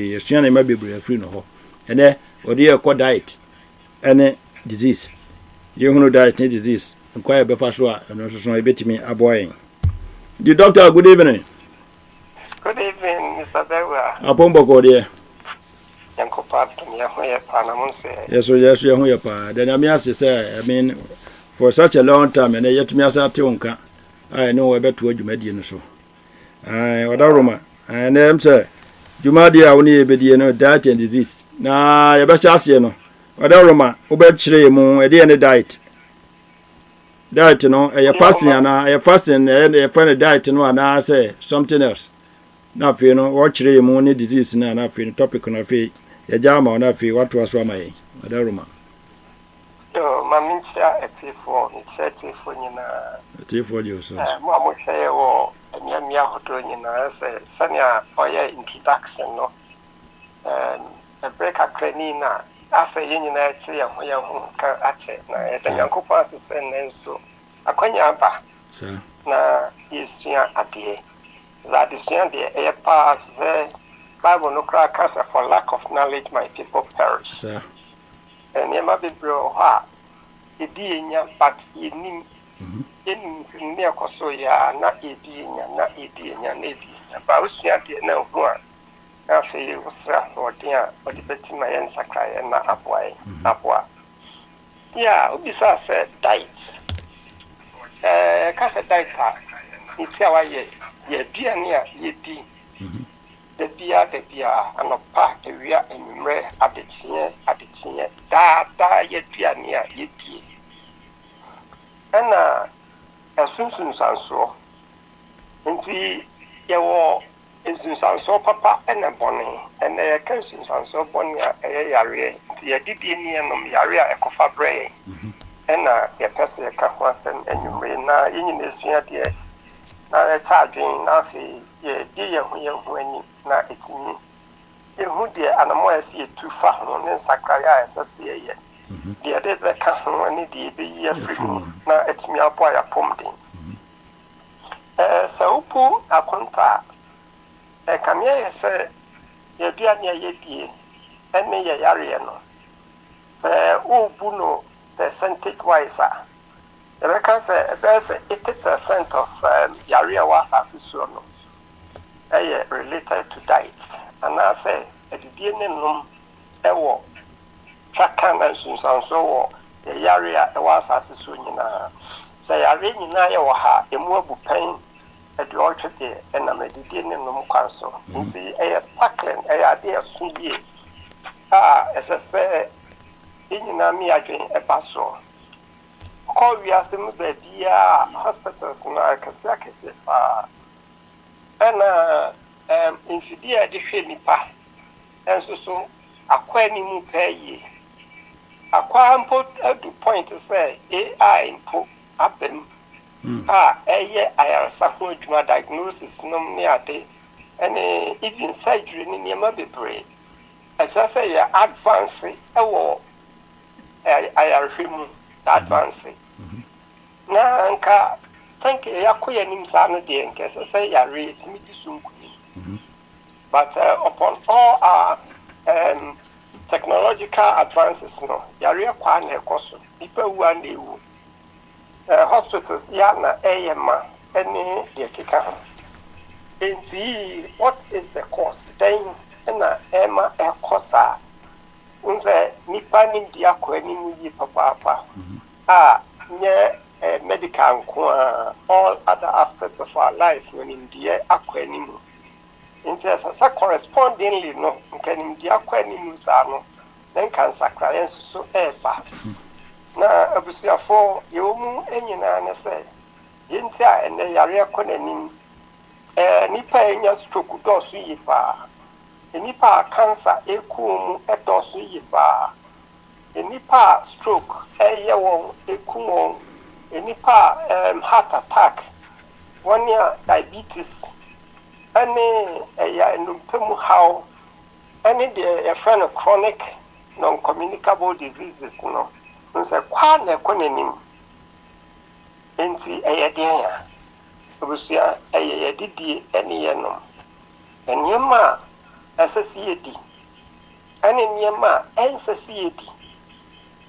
yesua na ma bebre free no ho ene odi e ko diet ene disease yehunu diet ne disease nkwa e befa so a no so e betimi aboyen. The doctor, good evening. Good evening, Mr. Bewa. Apombo ko de. Yanko part to me hoye pa na mun say. Yes, you hoye pa. Then I'm say, I mean, for such a long time and yet me asa te onka. I know we beto adwumadi no so. Odaroma. And them say dwumadi a woni ebedi no diet and disease. Na ye be chase no. Odaroma, obechire mu e de ne diet. Diet no, fasting and fasting and find diet no and say something else. Na fe no watchire mu ni disease na fe topic na fe ya jama na fe what was wa mai adaruma Yo mamincha etifo nyina etifo je so mo amohwe wo emiamia hodo nyina say sania oye introduction no a break acrani na asa nyina eti ya ho ka ache na ya nyankopo asesen nenso akwanya ba sa na yesua ade that is the part the Bible no cry cancer for lack of knowledge my people perish. Sir. And you might be bro ha idinya but in near Kosoya na idinya nedi. About Usia na one. Now for you was or dear or the betting my answer cry and na abwa. Yeah, Ubisa said diet. Casa diet. It's our ye biania ye di the bia anopa ewia enumre adechie da ye biania ye di ana asunsun sanso nti ye wo esunsanso papa ena bone ena ye kan sunsanso bone ye yare nti ye didi ni enom yare a ekofa bre ena ye pese ye ka ho asem enumre na yin esua de na charging na fi ye di ye hu ani na etimi ye hu de anamo esi etu fa ho ne sakraya esese ye de de be ka ho ani de be ye free na etimi apo ya pomden so upu akonta kamye ye se ye bia ne ye die ene ye yare no se ubu no percentage wise because there's 80% of area was no related to diet. And I say, at the beginning, trakan and so the area was assisted. Say, I really know ha, a more pain at the altar there, and I'm a beginning council. In the tackling a idea soon ye. As I say, in a drink a basso. Call we are some baby hospitals na kase and in fidia de nipa and so akwa ni mu pay akwa mpo at the point to say AI mpo abem ayarsa ho adwuma diagnosis no me ade and even surgery ni niam bebre as I say advance ewo ayarhwemu advancing. Na anka thank you yakoya nimsa no de nke say ya rate me disunguni. But upon all our technological advances no yare kwa na ekoso people who are new hospitals ya na eyema any de keka ho. Enti what is the cost then na ema ekosa unse nipa nim dia kwa nim yi papa nye medical all other aspects of our life when in dia akwa nim inti correspondingly no nkanim dia akwa nim sa no then can sacrifice so eba na abusuafo yewu enyina ne se yenti a ene yare akwa nim nipa enya stroke dosu yi pa nipa cancer ekumu edosu yiba nipa stroke eyewon ekumu nipa heart attack one year diabetes any eya numpemu how any the friend of chronic non-communicable diseases no nse kwa na ekonenim enti eyeden ya obusia eyedidie ene yenom enyema SCD. And in Yama, NCD.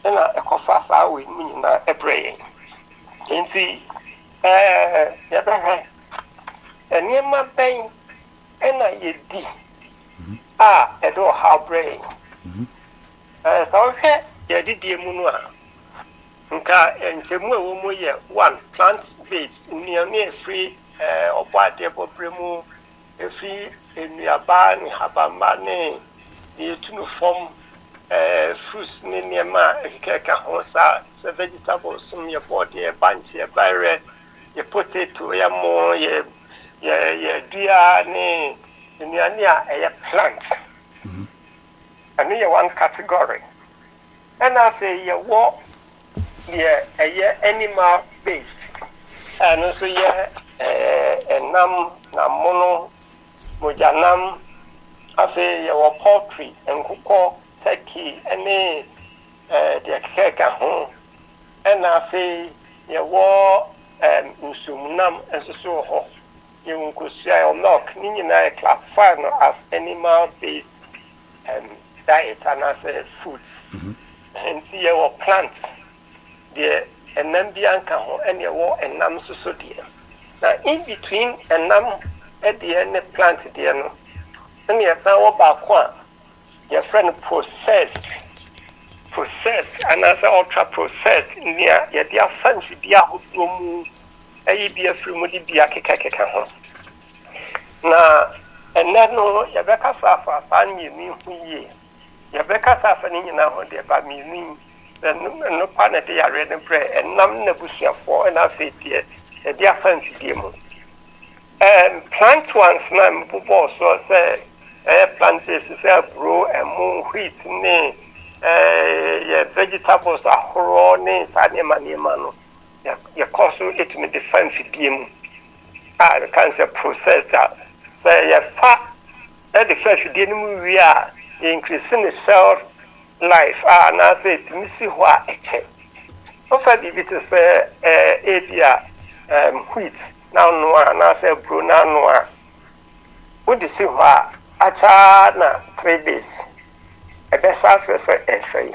And a coffas are with me in a brain. In the Yabaha, and Yama Bay, and I D. Ah, a door how brain. So, Yadi Munua. Nka enchemu ewomu ye one plant based nneɛma free ɔbɔ adeɛ bɔbrɛ mu free nnuaba ne habamba ne yɛtunu fam fruits ne nneɛma ekeka ho saa vegetables some yɛ bɔdeɛ banchi yɛ bayerɛ yɛ potato yɛ mo yɛ dua ne nnuane a ɛyɛ plant ɛno yɛ one category ɛna afei yɛwɔ a animal based and also nam namono mojanam afe your poultry and kuko turkey any the keka ho and afe your usumnam and so ho you could say milk nina classified as animal based diet and as foods and see your plants the enambianka ho ene wo enam soso de na in between enam e de ne plant de no ene yasa wo ba ko a your friend processed and as ultra processed nia ye de afanfi de ahodo mu ayi bi afiri mu de bia keka ho na ene no ye beka safa san mi hu ye ye beka safa ni nyina ho de ba mi ni no partner they are ready pray and nam na busia for and afet there they are fancy demo plant ones na mbubo so say plant based say bro and moon wheat ne vegetables ahoro ne sanema no ya cause it me the fancy demo the cancer processed say ya fa the fancy demo we are increasing the cell life na say it missy ho a eche ofa bibi to say ebia wheat na no na say bro na no a wo de si ho a acha na 3 days e be sa say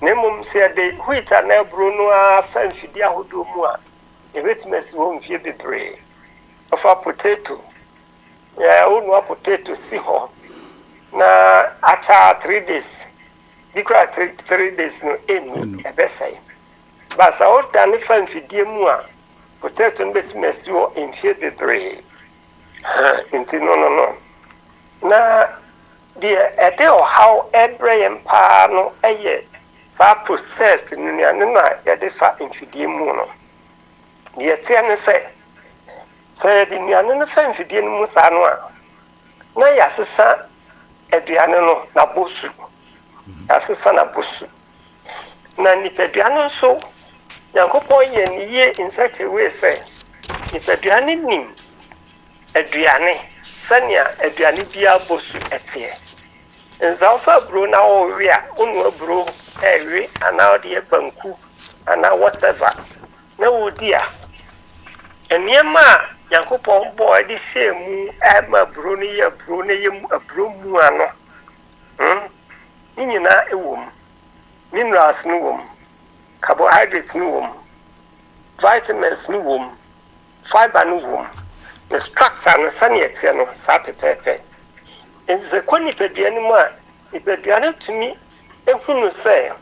nemum say the wheat na bro no a fa mfidi ahodo mu a e betimasi ho mfie bebre ofa potato wo no potato si ho na acha 3 days because 3 days no enu ebesai but so dan fan fidie mu a potato no betimasi o enfie bebre enti no na the ede o how every empire no eye sa processed nuane na ye de fa enfidie mu no ye tie ne say the nuane no fa enfidie mu sa no a na ya sesa aduane no na bosu asesa na bosu na nipaduane nso yankopon ye niye in such a way say nipaduane nim aduane sania aduane bia bosu etie nzaufa bro na owe a onu bro ewe ana de banku ana whatever na wodi a eniema yankopon boy de semu ema bro ni ye bro ne ye bro mu ano nyina ewom minerals no wom carbohydrates no wom vitamins no wom fiber no wom the structure no saniete no sa pepepe enze kwani peduane mu a ipeduane tumi ehunu say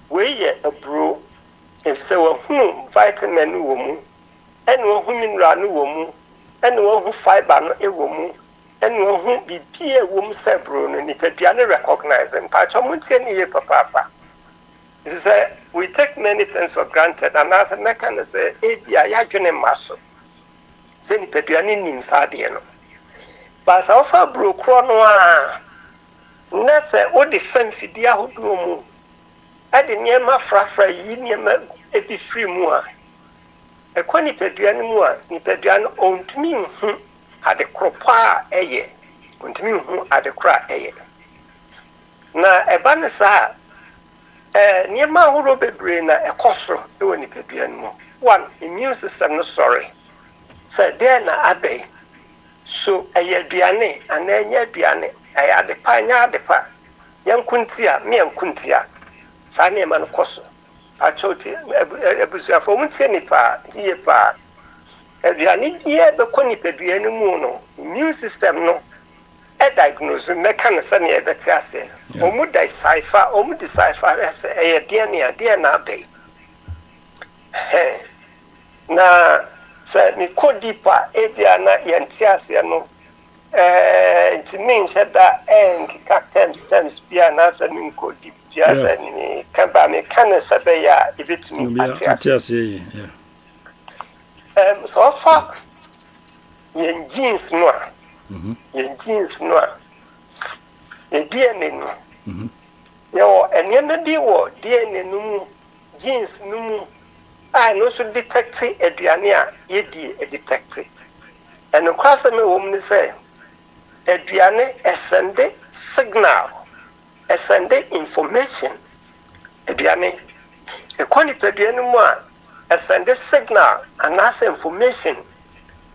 we ye abro if say we hunu vitamin no wom ene we hunu mineral no wom ene we hunu fiber no ewom ene we hunu bibie wom say bro no nipaduane recognize and patch omuntie ni ye papa. It say we take many things for granted and as a mechanism say ebia ya dwene maso say nipaduane nim sa de no but so far bro kro no a na say o de fanfidi ahodo mu ade niema frafra yi niema ebi free mu a ekwani nipaduane mu a nipaduane ontumi hu ade kropa eye ontumi hu ade kra eye na eba ne sa niema horo bebre na ekosoro e woni nipaduane mu one immune system no sorry say there na abe so ayeduane ana enye aduane ɛyɛ ade pa nya ade pa yɛnkuntia me yɛnkuntia saa nneɛma no kɔ so achoti ebusuafo mu tie nipa tie pa aduane die bɛkɔ nipadua no mu no immune system no diagnose meka no sɛ ne yɛbɛte ase ɔmu decipher ɛsɛ ɛyɛ deɛ na abɛn na sɛ ne kɔ dipa ebia na yɛnte ase no nti menhyɛ da nkeka terms bia na sɛ ne nkɔ dipa bia sɛ ne kaba me ka ne sɛ bɛyɛ a ebɛtumi ate ase so ɔfa yɛn genes no a yɛ DNA no yɛwɔ nneɛma bi wɔ DNA no mu genes no mu a no so detect aduane a yɛdi detect ɛno kwasɛ me wɔ mu ne sɛ aduane ɛsɛnde signal ɛsɛnde information aduane ɛkɔ nipadua no mu a ɛsɛnde signal anaasɛ information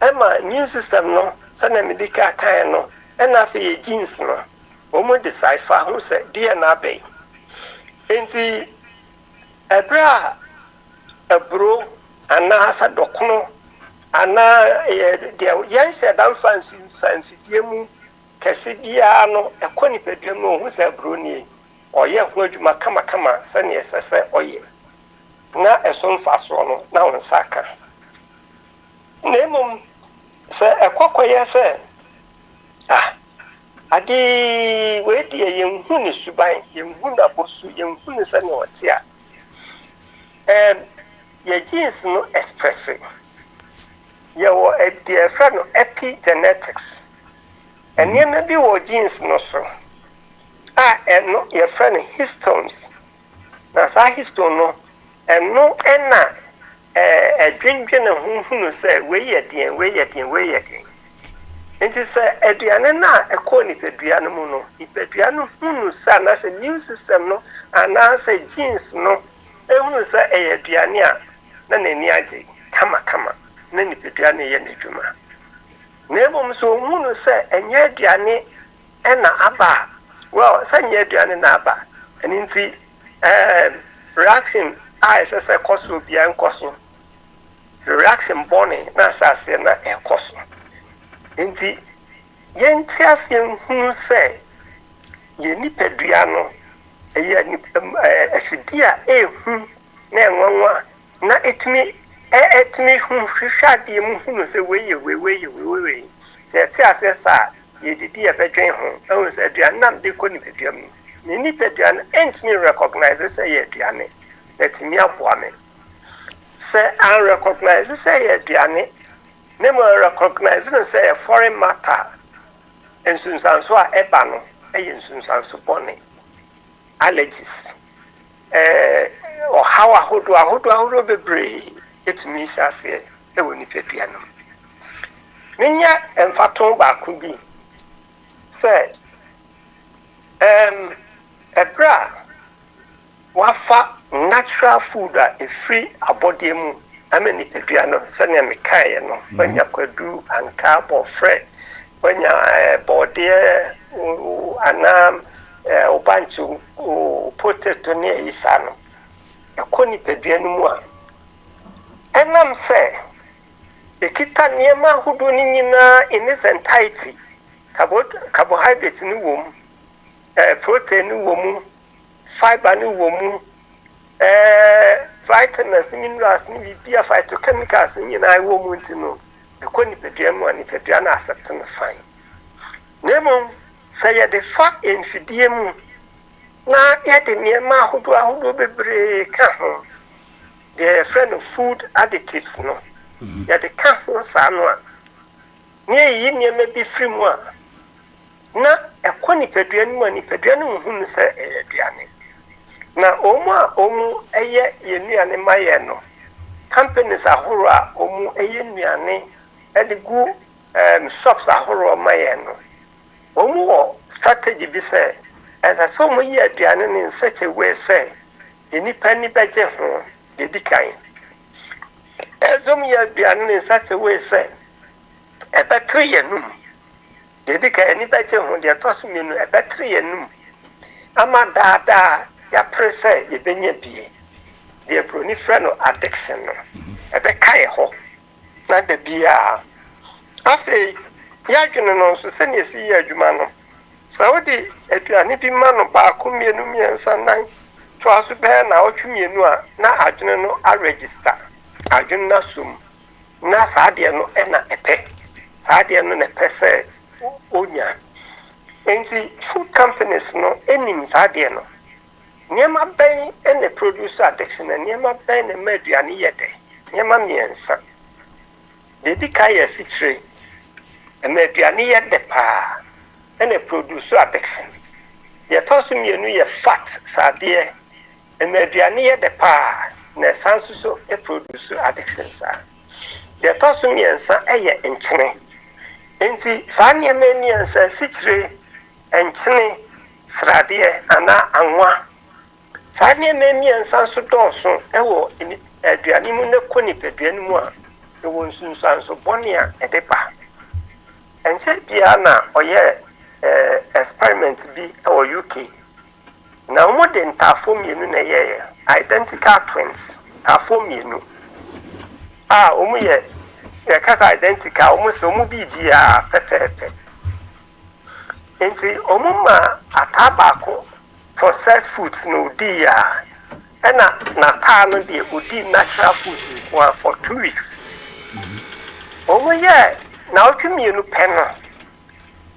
ɛma immune system no sɛnɛ medical kan no ɛna afei yɛ genes no wɔn decipher ho sɛ deɛ na abɛn nti ɛbrɛ a ɛburo anaasɛ dɔkono anaa deɛ yɛnhyɛ da mfamfidie mu kɛse biara no ɛkɔ nipadua mu ohun sɛ ɛburo nie ɔyɛ ho adwuma kamakama sɛnea ɛsɛ sɛ ɔyɛ na ɛso mfa soɔ no na wɔn nsa aka na mmom sɛ ɛkɔkɔyɛ sɛ ade weedi yɛnhu ne suban yɛnhu n'abosu yɛnhu ne sɛnea ɔte a yɛ genes no express yɛwɔ deɛ ɛfrɛ no epigenetics nneɛma bi wɔ genes no so a ɛno yɛfrɛ no histones na saa histone no ɛno ɛna ɛdwendwene ho hunu sɛ weyɛ deɛn nti sɛ aduane no a ɛkɔ nipadua no mu no nipadua no hunu sɛ anaasɛ immune system no anaasɛ genes no ehunu sɛ ɛyɛ aduane a na n'ani agye kamakama na nipadua no yɛ n'adwuma na mmom so ohunu sɛ ɛnyɛ aduane ɛna aba well sɛ ɛnyɛ aduane na aba ɛno nti reaction a ɛsɛ sɛ ɛkɔ so obiara nkɔ so reaction bɔne na ahyɛ na ɛkɔ so nti yɛnte ase nhunu sɛ yɛ nipadua no ɛyɛ afidie a ehu na ɛnwanwa na etumi hu hwehwɛ adeɛ mu hunu sɛ weyɛ sɛ ɛte ase saa yɛdidi yɛbɛdwen ho ɛhu sɛ aduane nam de kɔ nipadua mu ne nipadua no ɛntumi recognize sɛ yɛ aduane na ɛtumi aboa me sɛ unrecognize sɛ yɛ aduane ne mo recognize no sɛ yɛ foreign matter nsunsanso a ɛba no ɛyɛ nsunsanso bɔne allergies ɔhaw ahodoɔ bebree ɛtumi hyɛ aseɛ ɛwɔ nipadua no menya mfato baako bi sɛ ɛbrɛ a wafa natural food a ɛfiri abɔdeɛ mu ama nipadua no sɛnea mekaeɛ no wanya kwadu anka bɔfrɛ wanya bɔdeɛ anaa ɔbankye potato ne ayi saa no ɛkɔ nipadua no mu a ɛnam sɛ ɛkita nneɛma ahodoɔ no nyinaa in its entirety carbohydrate no wɔ mu protein no wɔ mu fiber no wɔ mu vitamins, minerals, bibia phytochemicals nyinaa wɔ mu nti no ɛkɔ nipadua mu a nipadua no accept no fine na mmom sɛ yɛde fa mfidie mu na yɛde nneɛma ahodoɔ bebree ka ho deɛ yɛfrɛ no food additives no yɛde ka ho saa no a ne yɛyi nneɛma bi firi mu a na ɛkɔ nipadua no mu a nipadua no nhunu sɛ ɛyɛ aduane na omu ɛyɛ yɛnnuane ma yɛ no companies ahorow a omu ɛyɛ nnuane ɛde gu shops ahorow ma yɛ no omu wɔ strategy bi sɛ ɛsɛ sɛ omu yɛ aduane ne in such a way sɛ nipa ni bɛgye ho dedi kan ɛsɛ omu yɛ aduane ne in such a way sɛ ɛbɛkere yɛnum Dedika any better when they are tossing in a battery and ama dada ya press a benya bie. The pronifrano addiction. A bekai ho. Not the beer. After Yajuno, so send you see a Jumano. Saudi, if you are nipping man of Bakumi and Sanai, to us to bear now to me, na Ajuno a register. Ajuna sum. Na Sadiano and a epe. Sadiano and a pese. Onya. And the food companies no enim Sadiano. Niema bay and the producer addiction and Niema bay and the mediani yete. Niema miensa. Dedicaya citre. A mediani yet the pa. And a producer addiction. Ye toss me a new fat, sadia, and mediania the pa, ne sansuso a producer addiction, sir. Ye toss me and sa aye in chine. In the Sanya Manians and Citre and chine, sradia, ana anwa. Sanya Mami and Sanso Dawson, ewo in a Dianimu Coni Pedrianua, the one soon sounds of Bonia at the pa. And said Piana or ye. Experiment be our UK. Now more than Tafomian in a year, identical twins, Tafomian. Ah, Omuye, a cast identical, almost Omubi dia, pepe. And the Omuma a tobacco, processed foods no dia, and Natano de Udi natural foods for 2 weeks. Omuye, now to me, no penna.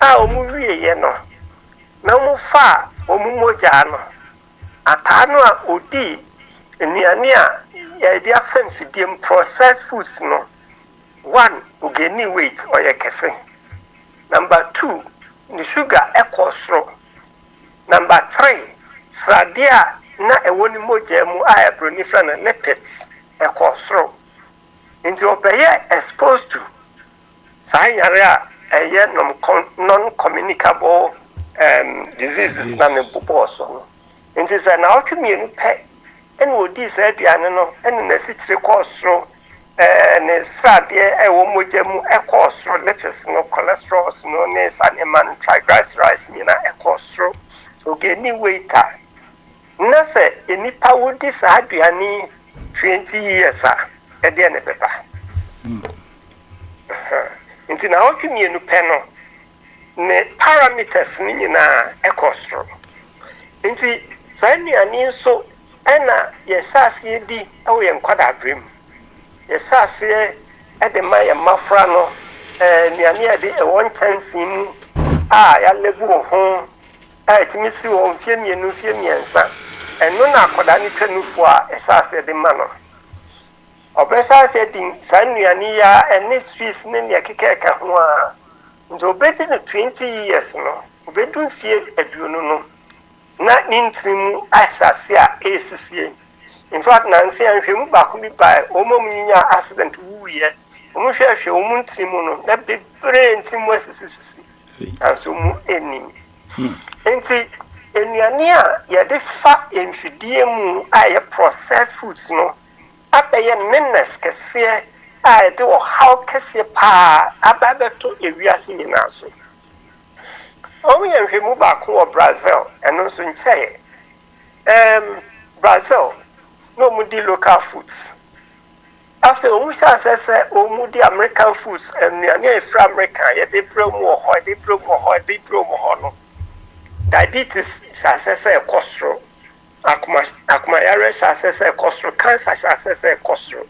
Omuwie ye no na mu fa omumoja no atano a odi enuane a ye dia famfidiem processed foods no one ogeni weight oye kese number 2 the sugar ekosro number 3 sradia na ewoni moja mu a ebronifra na lipids ekosro into obeye exposed to sayare non-communicable diseases na mebuboso. It is an autoimmune pet, and would this Ediano and the city costro and a stradia, a womujemu, a costro, lipids, no cholesterol, no nes, animal triglycerides, nina, a costro, okay, any waiter. Nasa, any power this Adriani 20 years, at the end of the Inti na otwemi enu peno ne parameters ni nyina ekostro. Inti sa nnuane nso ena yesase di awo ye nkwada brem. Yesase de ma ye mafra no nnuane de ewon chansi mu a ya lebu ho a timisi wo mfie mienu mfie miensa. Eno na akoda ni twanufu a yesase de ma no. Obesa setting sanuani ya any Swiss nene akeka ho a nzo beti no 20 years no obedu fie aduonu no na nintrimu asase a esisie in fact na nse anhwemu ba ko bi ba omom nyinya accident wuye omhwehwe omuntrimu no na bebre ntrimu asisisi anso mu enim enti enuane a ye de fa emfidie mu a ye processed foods no abaye menace kese a de wo how kese pa ababeto ewiase nyina so omo ye hwemu ba ko wo Brazil eno so ncheye Brazil no mu di local foods afi omo sha sese omo di American foods enuane e fra America ye de promo ho de promo ho no diabetes sha sese cholesterol akuma yare sasese kostro cancer sasese kostro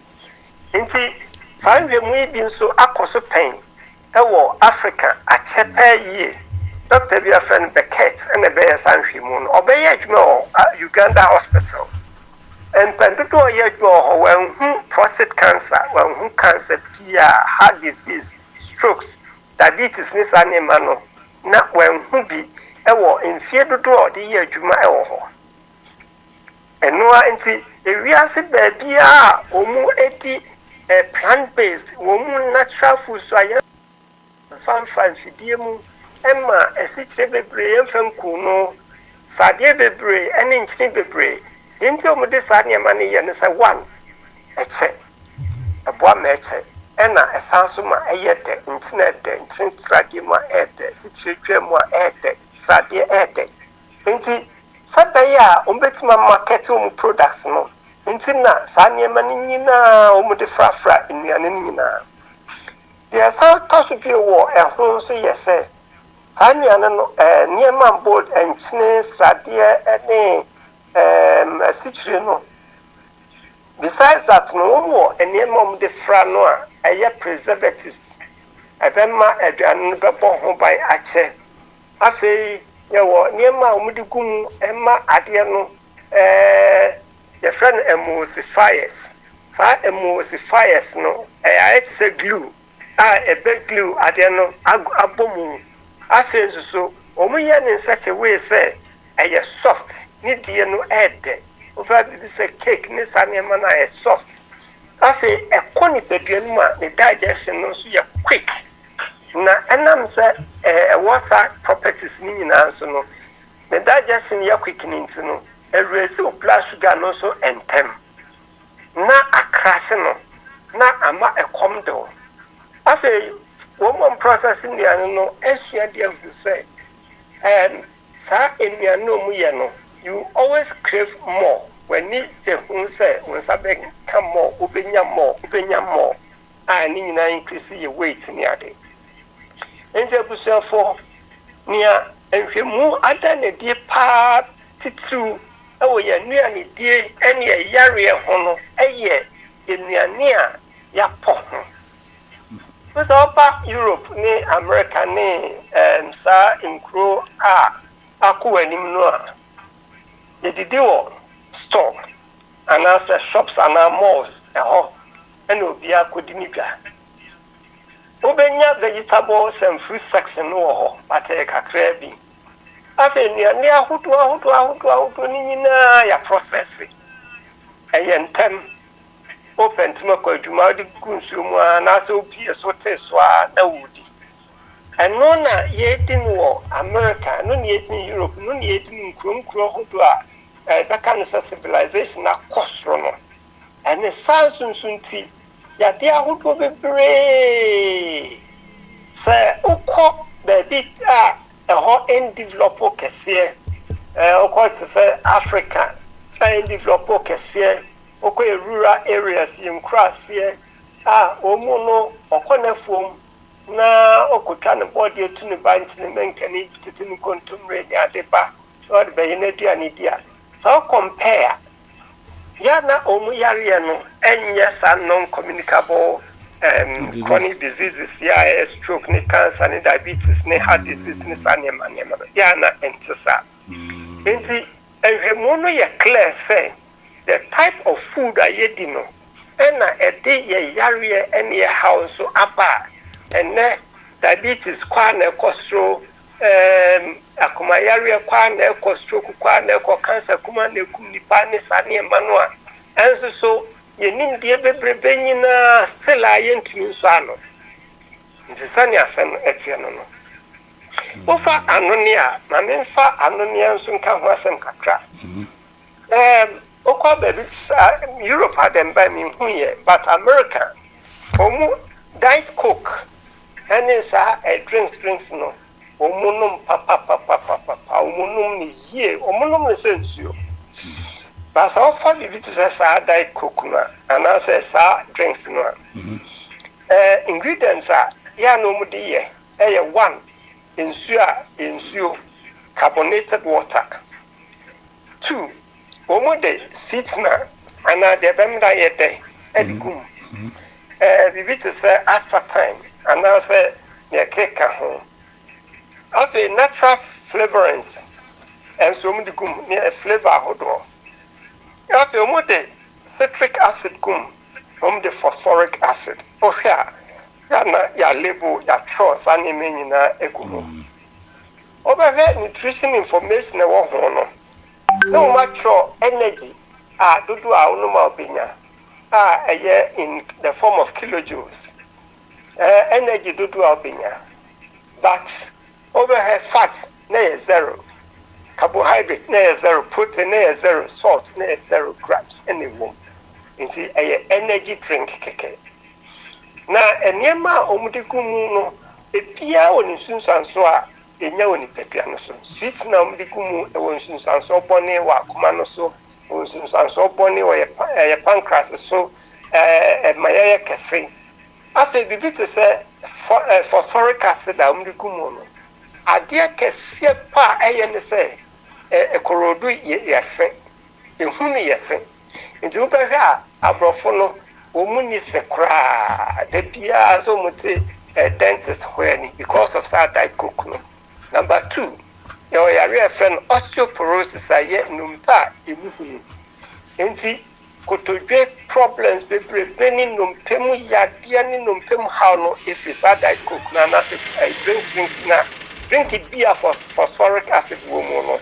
inti sanwe mu ibi nso akoso pen ewo Africa achepa yie Dr. Bia friend Beckett and the bear sanwe mu no obeye adwuma o Uganda hospital and pendodo ye adwuma ho wan prostate cancer wan cancer pia heart disease strokes diabetes ni sanema no na wan bi ewo enfie dodo de ye adwuma ewo ho Enoa inti ewiase baabia omu eti plant based omu natural food so aye fan fidie mu emma esichire bebre emfam ku no sade bebre ene nchine bebre inti omu de sade ma ne ye ne se one eche aboa ma eche ɛna ɛsan so ma ɛyɛ dɛ ntina ɛdɛ ntina sradeɛ mu a ɛɛdɛ sikyerɛtwa mu a ɛɛdɛ sradeɛ ɛɛdɛ nti sɛbɛyɛ a ɔmbɛtumi market wɔn products no nti na saa nneɛma no nyinaa wɔn de frafra nnuane no nyinaa deɛ san tɔ so bio wɔ ɛho nso yɛ sɛ saa nnuane no nneɛma mbɔ nkyene sradeɛ ɛne asikyire no besides that no wɔn wɔ nneɛma wɔn de fra no a ɛyɛ preservatives ɛbɛma aduane no bɛbɔ ho ban akyɛ afei yɛwɔ nneɛma a wɔn de gu mu ɛma adeɛ no yɛfrɛ no emulsifiers saa emulsifiers no ɛyɛ te sɛ glue a ɛbɛ glue adeɛ no abɔ mu afei nso so wɔn yɛ ne in such a way sɛ ɛyɛ soft ne deɛ no ɛɛdɛ ofra bibi sɛ cake ne saa nneɛma no ɛyɛ soft afei ɛkɔ nipadua no mu a ne digestion no nso yɛ quick na ɛnam sɛ ɛwɔ saa properties ne nyinaa nso no ne digestion yɛ quick ne nti no ɛwurɛsi o blood sugar no nso ɛntɛm na akrase no na ama ɛkɔm de o afei wɔn mo process nnuane no esua deɛ hu sɛ saa nnuane no mu yɛ no you always crave more when ni gye hu sɛ wɔn nsa bɛka more wobɛnya more a ne nyinaa increase yɛ weight ne ade nti abusuafo nea nhwɛmu ada na die paa titiriw ɛwɔ yɛ nnuane die ɛne ɛyareɛ ho no ɛyɛ nnuane a yɛapɔ ho sɛ ɔba Europe ne America ne saa nkuro a akɔ anim no a yɛdidi wɔ store anaasɛ shops anaa malls ɛhɔ ɛna obi akɔdi ne dwa wobɛnya vegetables and fruit section no wɔ hɔ batɛ kakraa bi afei nnuane ahodoɔ ne nyinaa yɛ process ɛyɛ ntɛm open to make adwuma odi gunsu mu na so bi so te so a na wodi eno na yedi no America no na yedi Europe no na yedi nkuro hodo a beka no civilization na kosro no ene sansunsunti ya de ahodo bebre se ukọ baby a ho in develop kese ukọ to say Africa in develop kese okọ rural areas in krasie omu no okọ fom na okotwa ne body etu ne bank ne menkani tete ne kontomre ne adepa so de be ne duane dia so compare ya na omu yare no enye sa non communicable chronic diseases ya stroke ne cancer ne diabetes ne heart disease ne sanema ya na entisa enti ehwemu no ye clear say the type of food I eat no ena ede ye yare ene ye house so aba ene diabetes kwa na cholesterol akoma yare kwa na cholesterol kwa na cancer kuma na kum nipa ne sane manu a enso so ye nim de bebrebe nyina still aye ntumi so ano nti sane asen etie no no ofa anone a ma memfa anone enso nka ho asem kakra okwa baby Europe had them by me but America omu diet coke and is a drinks no omunum papa omunum ni ye omunum ni sensio but so far baby to say diet coke no and I say drinks no ingredients are ya no mu de ye one insuo carbonated water 2 Omode sweetener ana de bemda yete edikum bibi to say aspartame ana say ne keka ho of a natural flavorings and so mu dikum ne flavor hodo of omode citric acid kum the phosphoric acid ohia yana ya label ya trust ani menyina ekumo over nutrition information e wo ho no no matter energy dudu a unuma obinya in the form of kilojoules energy dudu a obinya but overhead fat na zero carbohydrate na zero protein na zero salt na zero grams any one nti energy drink keke na enema omudikumu no epia woni sunsanso a enya woni pepia no so sweet na omudikumu e woni sunsanso bone wa akoma no so woni sunsanso bone wa ye pancreas so mayaya kese after bibi te se phosphoric acid a omudikumu no ade kese pa eye ne se ekorodu yese ehunu yese nti wo pehwe a abrofo no omuni se kra de bia so muti dentist when because of that diet cook no. Number 2 your area friend osteoporosis aye numpa emuhunu enti kotodwe problems bebrebe ni numpemu yadia ni numpemu how no if is that diet cook na na drink na drink it beer for phosphoric acid woman no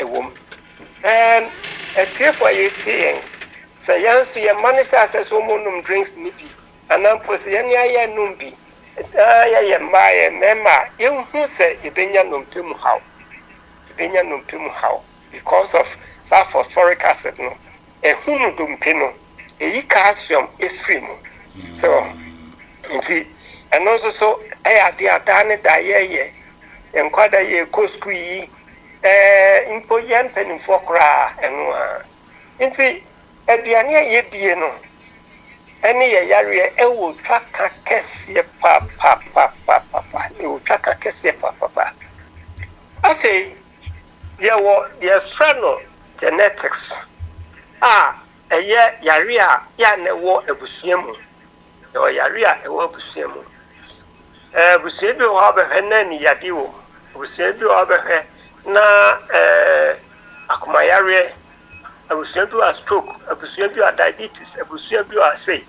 woman for you saying say yansu ye manage access woman drinks ni bi anampo se yani aye numbi ye mbaye mema yehu se ebenya numpemu how because of that phosphoric acid no ehunu dumpeno eyi calcium efrimu so nti and also so ade adane da ye enkwada ye kosku yi impo yan penifo kra enu a nti aduane ye die no ene ye yare ewo twaka kese pa ewo twaka kese pa afi ye frano genetics eye yare a ya na wo abusuamu yo yare a ewo abusuamu abusuamu bi wo abehwe na ni yade wo abusuamu bi wo abehwe na akoma yare abusuamu bi stroke abusuamu bi diabetes abusuamu bi say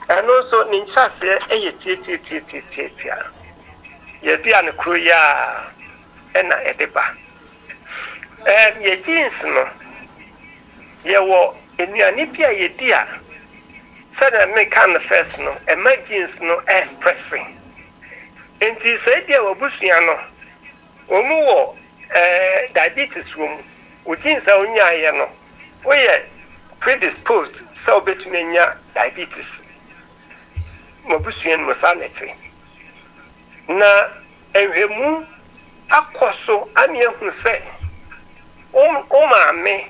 and also ninchase eye tietia ye bia ne kro ya ena edeba ye jeans no ye wo enuane bia ye dia sada me kan first no emergency no expressing enti say dia wo busua no omu wo diabetes room o jeans a onya ye no we predisposed so betumenya diabetes mo busua no sanity na ehwemu akoso ami ehun se o maame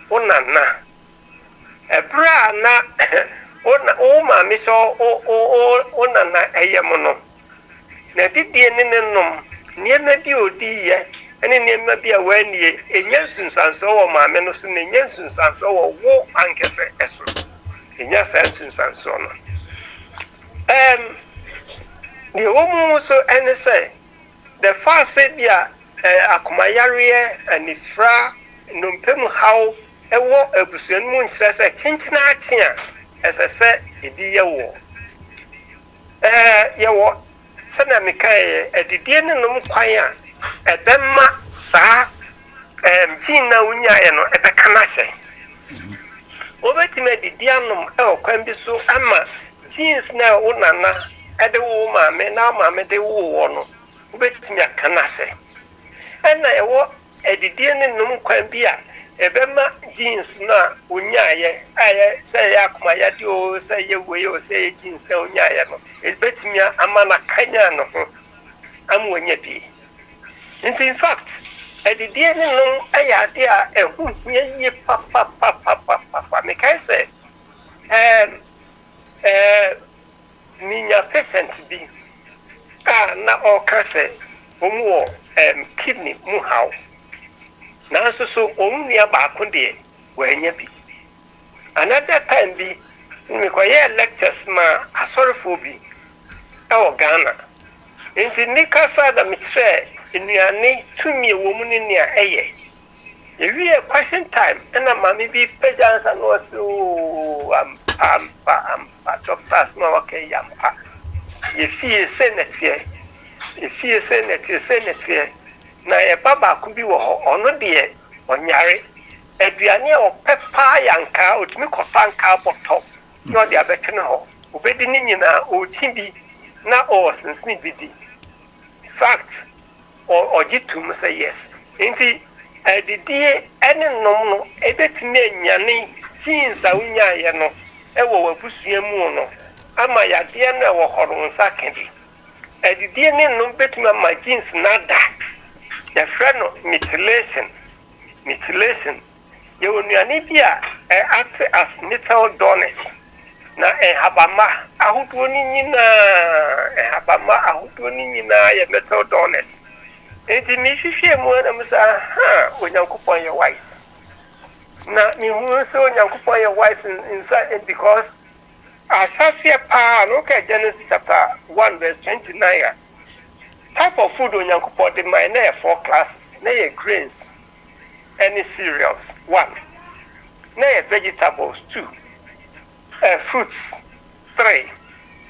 onana ebra na o maame so onana eyem no na didie ne nom niema bi odi ye ene niema bi a wanie enya sunsanso wo maame no so na enya sunsanso wo ankese eso enya sunsanso no the woman so ene say the first said ya akumayare anifra numpem how ewo abusuan mu nkyerɛ sɛ kinkyina akyea ɛsɛ edi yewo yewo sɛna mekae adidie ne nom kwan a ɛbɛma saa gene na unyae no ɛbɛka na hyɛ obetime adidie anom ɛwɔ kwan bi so ama genes na wonana ɛde wo maame na maame de wo no obetime aka na hyɛ ɛna ɛwɔ adidie ne nom kwan bi a ebema jeans na unyaye aye say akuma yade o say yewe o say jeans na unyaye no ebetimia amana kanya no ho amwonya bi in fact edidie ne no ayade a ehu ye papa me kai say minya patient bi na o ka say omu kidney mu how na so onwia baako de wanya bi another time bi me koye lectures ma asorefo bi e Ghana nti nika sada me tre enuane tumi wo mu ne nia eye ewie question time na mama bi pejansa no so ampa doctors ma wake yampa ye fie senetie na e baba ku bi wo ho ono de onyare aduane o pepa yanka otumi kofanka botto no de abetwe ho obedi ni nyina o tibi na o sinsin bidi fact o jitum say yes enti adidie ene nom no ebetumi anyane tinsa unyaye no e wo wabusua mu no ama yadeɛ no ɛwɔ hɔ no nsa ka bi adidie ne no betumi ama genes nada yɛfrɛ no methylation yɛwɔ nnuane bi a act as methyl donors na habama ahodoɔ no nyinaa yɛ methyl donors enti mehwehwɛ mu na msa onyankopɔn yɛ wise na mehu sɛ onyankopɔn yɛ wise inside because asaseɛ paa no ka Genesis chapter 1 verse 29 type of food onyankopɔn de man na yɛ 4 classes na yɛ grains any cereals 1 na yɛ vegetables 2 fruits 3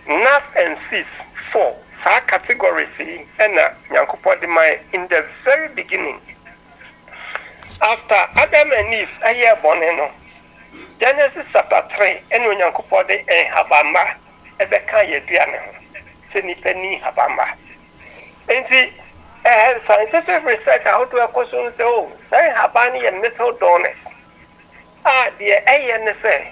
nuts and seeds 4 saa categories yi na nyankopɔn de man in the very beginning after Adam and Eve aye bɔne no Genesis chapter 3 and onyankopɔn de habama ebeka ye duane ho se nipa ni habama enti scientific research how to question say say habani ye methyl donors de aye ne say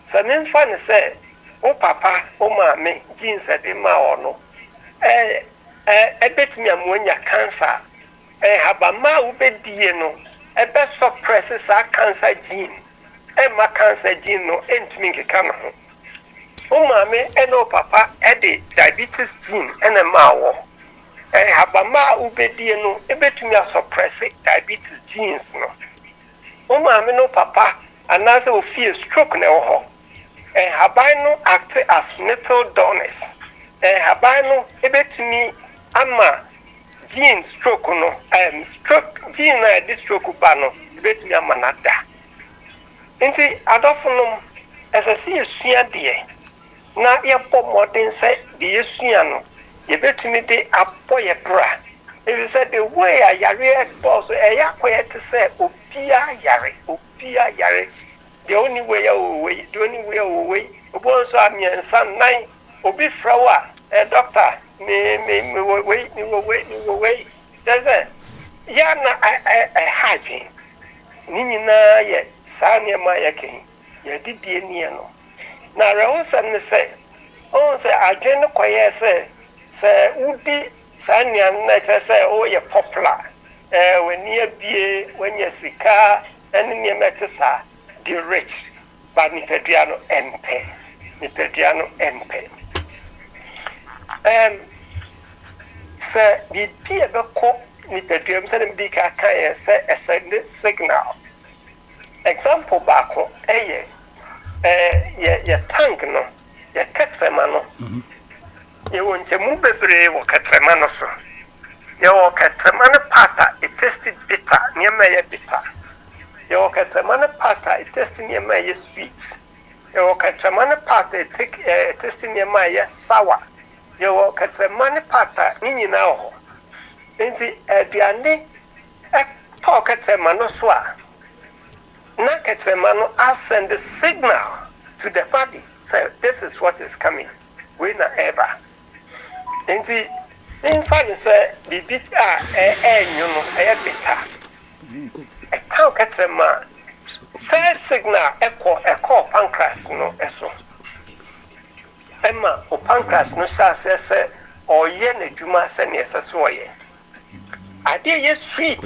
se memfa ne say o papa o maame genes de ma ono ebetumi amonya cancer habama wo bedie no ebe suppress sa cancer gene ma cancer gene no entumi nkeka no ho o maame eno papa de diabetes gene ena ma wo habama wo bedie no ebetumi suppress diabetes genes no o maame no papa anase o fie stroke na wo ho haban no act as methyl donors haban no ebetumi ama gene stroke no stroke gene na this stroke ba no betumi amanada nti adofo esese esua de na yebo modern say de esua no ye betumi de aboye bra if say the way ayare boss eya koye te say opia yare the only way obo so amiensa nan obi frawa doctor me wait there's a na hygiene ni nyina ye saa ne ma ye ken ye didie nie no na rehosan ne say on say adwen koye say udi saa ne na che say o ye popular when ye bie when ye sika ene ne metesa the rich but ni pediano empe se bibia beko ni pediam se dem dika kan se send signal example bako ye tank no ye katrema no ye wonche mu bebre wo katrema no so ye wo katrema no pata it tasted bitter ne ma ye bitter ye wo katrema no pata it tasted ne ma ye sweet ye wo katrema no pata it tasted ne ma ye sour ye wo katrema no pata ni nyina ho enti aduane to katrema no so a na katrema no send the signal to the body say this is what is coming we na ever enti in fact say the bit you know bitter how katrema first signal echo pancreas no eso emma o pancreas no say oye na dwuma se ne so oye ade ye sweet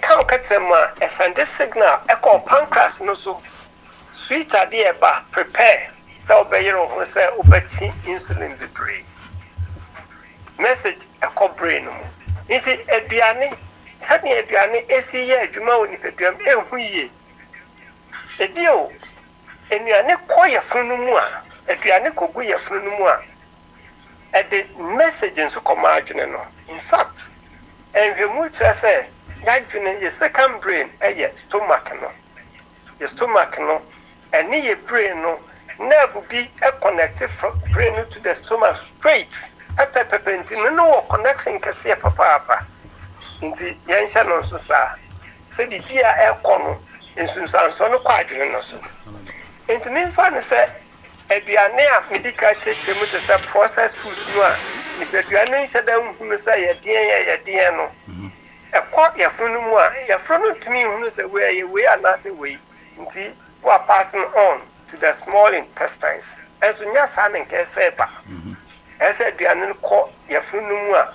how katrema send the signal echo pancreas no so sweet ade ba prepare so obeyero ho say obeti insulin be brain message echo brain no ifi aduane tani aduane esi ye adwuma woni peduam ehuye edio enuane koye funu mu a aduane kogu ye funu mu a the message nso komadwene no in fact enhwemu trese yadwene ye second brain eye stomach no your stomach no eni ye brain no nerve bi connected from brain to the stomach straight pepepenti no connection kese papa nti yensha no so sa se bibia ekono ensunsanso no kwadwene no so nti memfa ne se aduane a medical system to say processed food no a ni aduane nhyeda nhunu se ye den no ekọ ye funu mu a ye funu tumi nhunu se we anase we nti we are passing on to the small intestines as when you're standing Casepa, as a Dianan court, your funuma,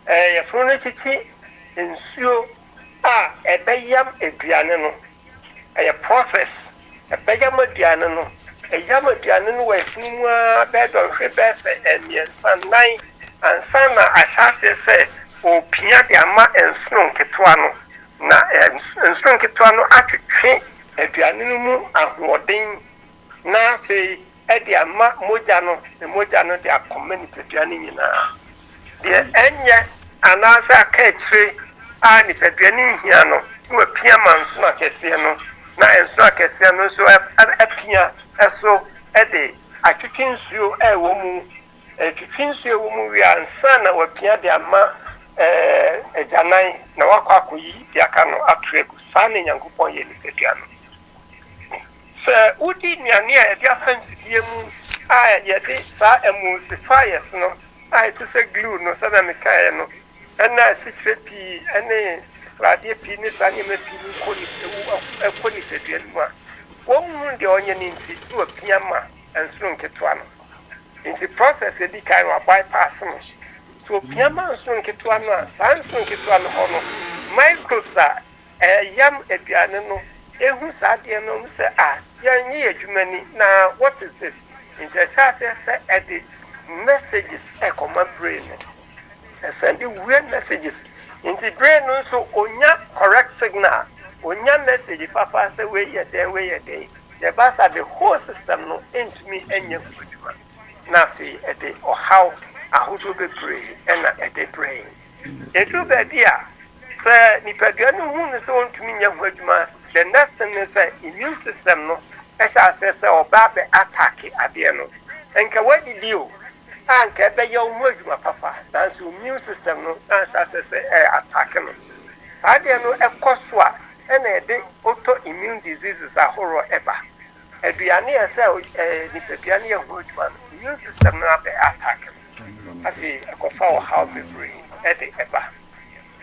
a furniture in Sue, a bayam, a Dianano, a process, a bayam Dianano, a yama Dianan way, Fuma, bed on Rebessa, and your son nine, and Sana, as I say, o Pia Diama and Snow Ketuano, and Snow Ketuano, I could train a Dianinu and Warding. Na say edia ma mojano the mojano dia community duane nyina de enye anasa kachire a ni peduane hia no wa pia manso akese no na enso akese no so apia eso ede atwitwinsuo ewo mu atwitwinsuo ewo mu wi ansa na wa pia de ama ejanan na wakwa akoyi de aka no atregu sa ne nyankopon ye ni peduane se udi nyane a dia fancy diemu a yede sa emulsifiers no a to say glue no sa na mekae no na secret pi ene srade pi ni sa ni me pi ni ko ni ewu ko ni tedua mu a won de onye ni nti no pia ma enso nketoa no nti process e di kai no bypass no so pia ma enso nketoa no a sa enso nketoa no ho no microbes a yam aduane no ehu saade no say yanyi adwumani na what is this in the chance say edit messages e command brain and send weird messages in the brain so onya correct signal onya message papa say we ye dey the bas the whole system no into me enye adwuma na fi edit or how ahodo be brain and edit brain edu be dia say ni peduanu hu so ontumi nya hu adwuma. The next thing is the immune system no say or baby attack ade no enka what did you anka be your adwuma papa that's immune system no say attack no ade no ekoso a na ede autoimmune diseases ahoro eba aduane say ni peduane ye hu adwuma immune system no be attack afi ekofa how be brain ede eba.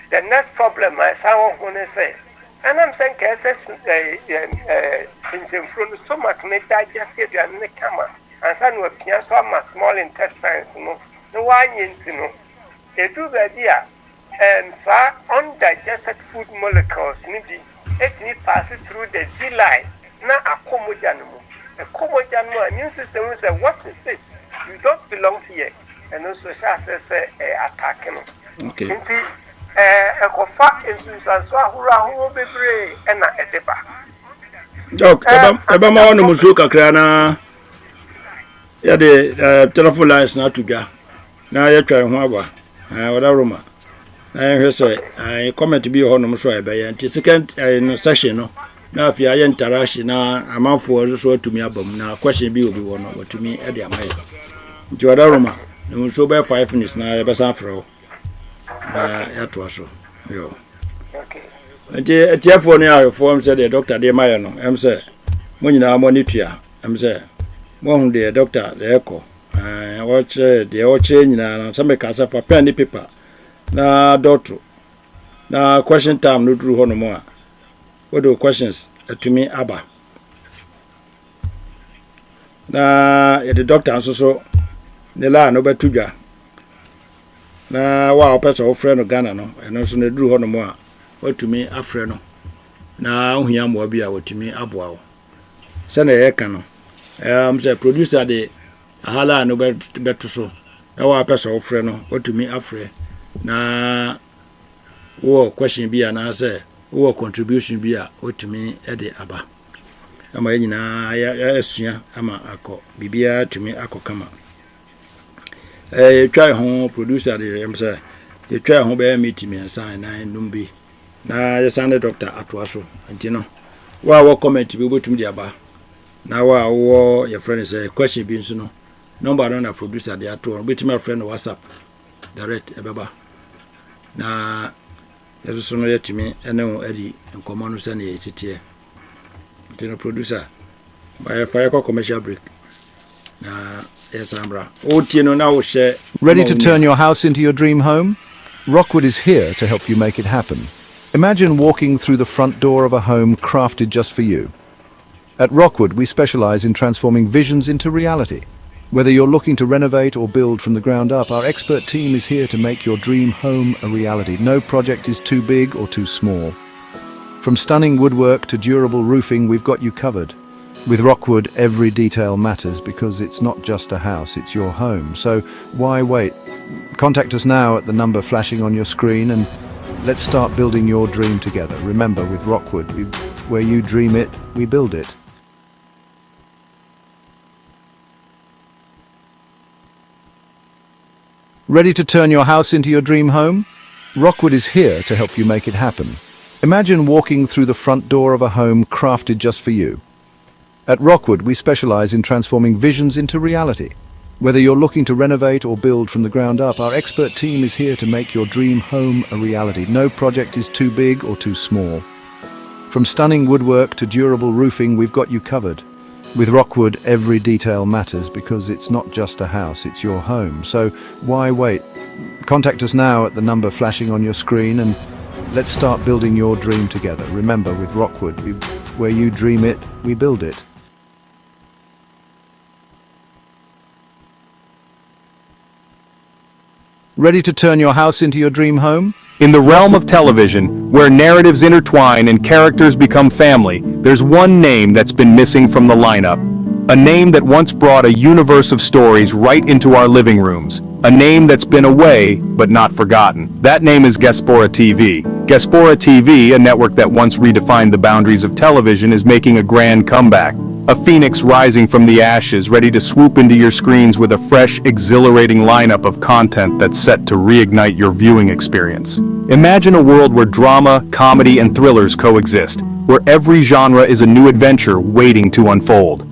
The next problem I found when I say and I'm saying, in front of stomach, they digested and they come and some were pians from my small intestines. No one into no. They do the idea and far undigested food molecules, maybe it pass it through the villi. Now, a comojanimu. A comojanimu immune system will say, what is this? You don't belong here. And also, shall say, attacking. Okay. Ekofa insuranso ahuru ahuru bebre na edeba ok eba ma wonu musu kakra na ya de telephone lines na tuga na ya twa ho aba wada roma na hwe say comment bi ho no so eba ya nti second session no na afia ya interaction na amanfo so atumi abam na question bi obi wo no watumi e de amaye nti wada roma na musu be 5 minutes na ya besa afro ya to so yo okay nti atiafo ne ayofo say the doctor de maye no say mo nyina monitor say mo hu the doctor the echo watch the watch nyina na some ka say for pen and paper na doctor na question time no duru ho no mo a what do questions atumi aba na the doctor so ne la no betudwa na wa opesa o frɛ no Ghana no eno so na duru ho no mo a watumi afrɛ no na ohia mo bi a watumi aboa wo se na ye ka no say producer de ahala no beto so na wa opesa o frɛ no watumi afrɛ na wo question bi a na say wo contribution bi a watumi e de aba ama nyina ya asua ama akọ bibia tumi akọ kama try home producer de say you try home be meet me sign na numbi na ye sane doctor atoaso nti no wa comment bi botum de aba na wa wo your friend say question bi nso no number na producer de ato betum my friend WhatsApp direct ebeba na yeso no yetumi ene ho adi nkomo no sane ye sitie nti no producer by fire commercial break na ready to turn your house into your dream home? Rockwood is here to help you make it happen. Imagine walking through the front door of a home crafted just for you. At Rockwood, we specialize in transforming visions into reality. Whether you're looking to renovate or build from the ground up, our expert team is here to make your dream home a reality. No project is too big or too small. From stunning woodwork to durable roofing, we've got you covered. With Rockwood, every detail matters because it's not just a house, it's your home. So why wait? Contact us now at the number flashing on your screen and let's start building your dream together. Remember, with Rockwood, where you dream it, we build it. Ready to turn your house into your dream home? Rockwood is here to help you make it happen. Imagine walking through the front door of a home crafted just for you. At Rockwood, we specialize in transforming visions into reality. Whether you're looking to renovate or build from the ground up, our expert team is here to make your dream home a reality. No project is too big or too small. From stunning woodwork to durable roofing, we've got you covered. With Rockwood, every detail matters because it's not just a house, it's your home. So why wait? Contact us now at the number flashing on your screen and let's start building your dream together. Remember, with Rockwood, where you dream it, we build it. Ready to turn your house into your dream home? In the realm of television, where narratives intertwine and characters become family, there's one name that's been missing from the lineup. A name that once brought a universe of stories right into our living rooms. A name that's been away, but not forgotten. That name is Gaspora TV. Gaspora TV, a network that once redefined the boundaries of television, is making a grand comeback. A phoenix rising from the ashes, ready to swoop into your screens with a fresh, exhilarating lineup of content that's set to reignite your viewing experience. Imagine a world where drama, comedy, and thrillers coexist, where every genre is a new adventure waiting to unfold.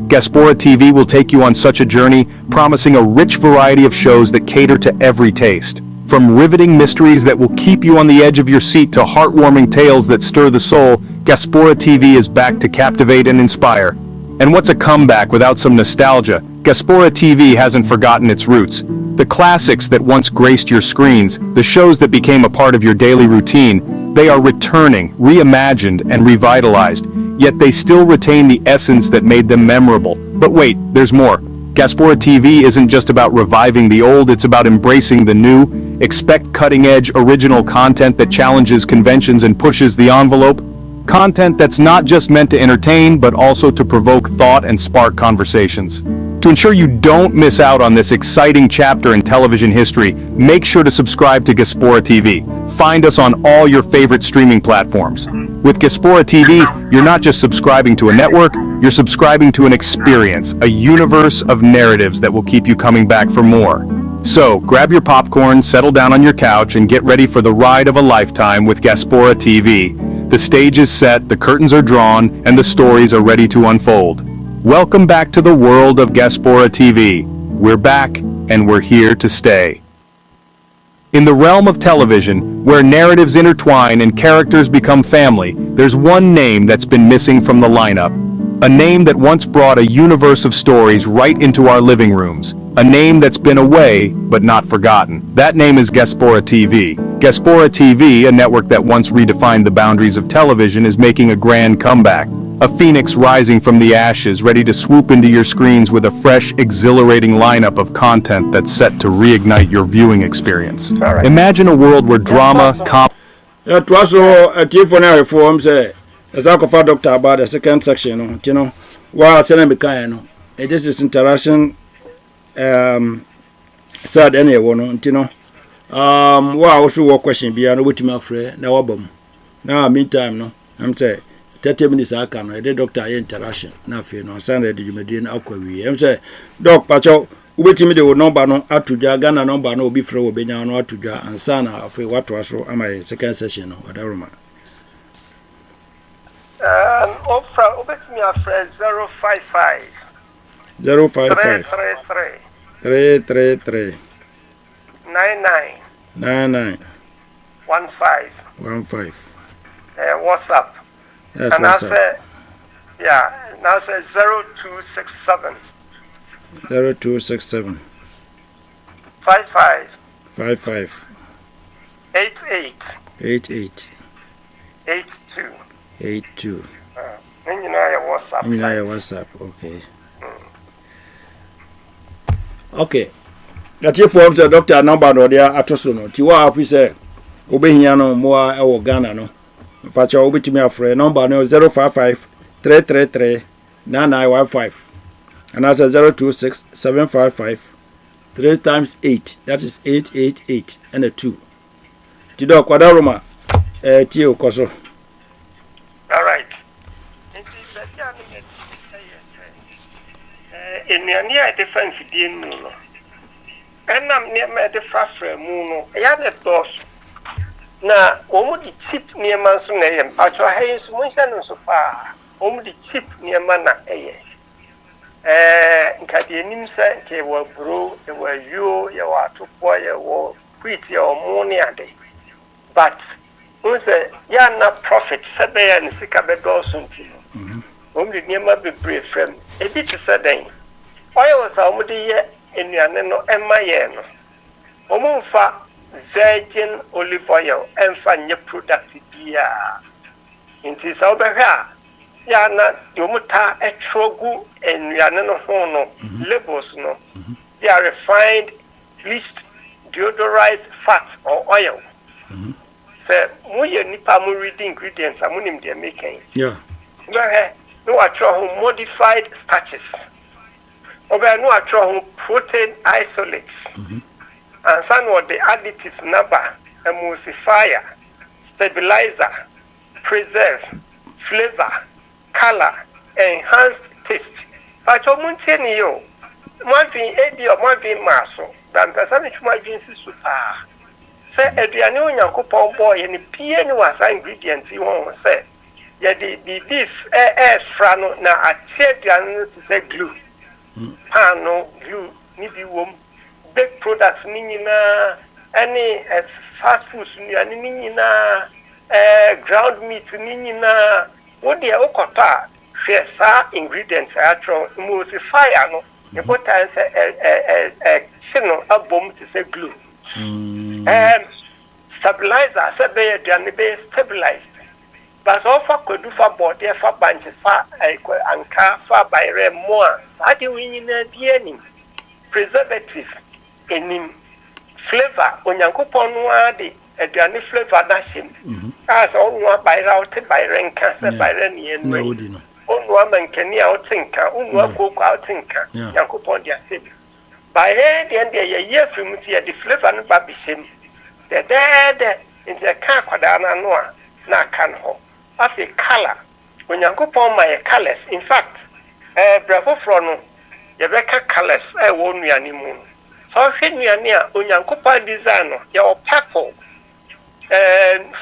Gaspora TV will take you on such a journey, promising a rich variety of shows that cater to every taste. From riveting mysteries that will keep you on the edge of your seat to heartwarming tales that stir the soul, Gaspora TV is back to captivate and inspire. And what's a comeback without some nostalgia? Gaspora TV hasn't forgotten its roots. The classics that once graced your screens, the shows that became a part of your daily routine, they are returning, reimagined, and revitalized, yet they still retain the essence that made them memorable. But wait, there's more. Gaspora TV isn't just about reviving the old, it's about embracing the new. Expect cutting-edge, original content that challenges conventions and pushes the envelope. Content that's not just meant to entertain, but also to provoke thought and spark conversations. To ensure you don't miss out on this exciting chapter in television history, make sure to subscribe to Gaspora TV. Find us on all your favorite streaming platforms. With Gaspora TV, you're not just subscribing to a network, you're subscribing to an experience, a universe of narratives that will keep you coming back for more. So, grab your popcorn, settle down on your couch, and get ready for the ride of a lifetime with Gaspora TV. The stage is set, the curtains are drawn, and the stories are ready to unfold. Welcome back to the world of Gaspora TV. We're back, and we're here to stay. In the realm of television, where narratives intertwine and characters become family, there's one name that's been missing from the lineup. A name that once brought a universe of stories right into our living rooms. A name that's been away, but not forgotten. That name is Gaspora TV. Gaspora TV, a network that once redefined the boundaries of television, is making a grand comeback. A phoenix rising from the ashes, ready to swoop into your screens with a fresh, exhilarating lineup of content that's set to reignite your viewing experience. Right. Imagine a world where drama, It was so a different reform, say, as I could doctor about the second section, you know, while sending me this is interaction, sad anyone, you know. Well, also one question beyond what my friend, now, now, meantime, no, I'm saying. 30 minutes I can the doctor interaction na fe no Sunday the Jumedi na akwawi em say doc pacho ubetimi de number no atudwa Ghana number no obi frɛ obenya no atudwa ansa na afi wato aso ama second session no wadaroma ofra ubetimi afrɛ 055 333 99 15 WhatsApp. Yes, And I said, yeah, now say 0267 55 88 88 82. 82. And you know, WhatsApp. You know, WhatsApp. Okay. Okay. That you form the doctor number no there atoso ti wa afi say obehia no mo e wo Ghana no pacha obetimi afre number no 055 333 9915 and that's 026 755 3 times 8, that is 888 and a 2 ti do kwada roma ti o koso. All right. In the defense no. And I'm near my defrafre moon, a boss. Now, only cheap near Manson, and Pacho Hayes, Munson so far. Only cheap near Mana, Kadianimsa, they were bro, they were you are to boy, you were pretty or money a day. But, Yana prophet, Sabe and Sikabe Dawson, only near my brave friend, a bit sudden. Why was somebody in your no Emma Omunfa virgin olive oil and find your product beer. It is over here. Yana, Yomuta, a trogu, and Yanano Hono, labels no. They are refined, bleached, deodorized fats or oil. Say, Muya Nipamu reading ingredients, amunim they are making. Yeah. No, I try modified starches. Over no, I try protein isolates. And some of the additives number, emulsifier, stabilizer, preserve, flavor, color, enhanced taste. But you won't tell you, one thing, AD or one thing, Maso, than the summit my jeans is super. Say, Adriano, your coupon boy, and the piano was ingredients you won't say. Yet the beef, frano, now I tell to say glue. Pano, glue, maybe womb. Big products nina any fast foods nina ground meat nina what they okota share ingredients actual emulsifier no important chino abom to say glue stabilizer say be stabilized but offer could do for body for bunch for anka for by more so the winning the preservative enim flavor onyankopon no ade aduane flavor na him as onwa bayra ote bayra nka se bayra ne enu onwa mankani a otenka onwa koko a otenka yankopon dia se by head and ye from tie the flavor no ba bihim the dead in the ka kwada na na kan ho afi color onyankopon my colors in fact bravo fro no ye beka colors wo nuane mu so hwenuane a onyankopa design no ye purple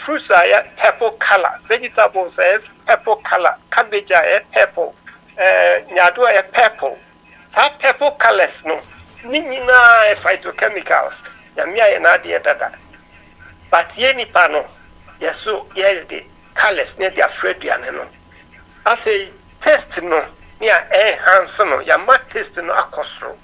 fruits are purple color, vegetables are purple color, cabbage are purple, nyado are purple. That purple colors no nina phytochemicals yamia na de dada. But ye nipa no yeso ye the colors ne they afraid ya no. Afei taste no near enhance no yama taste no akosro.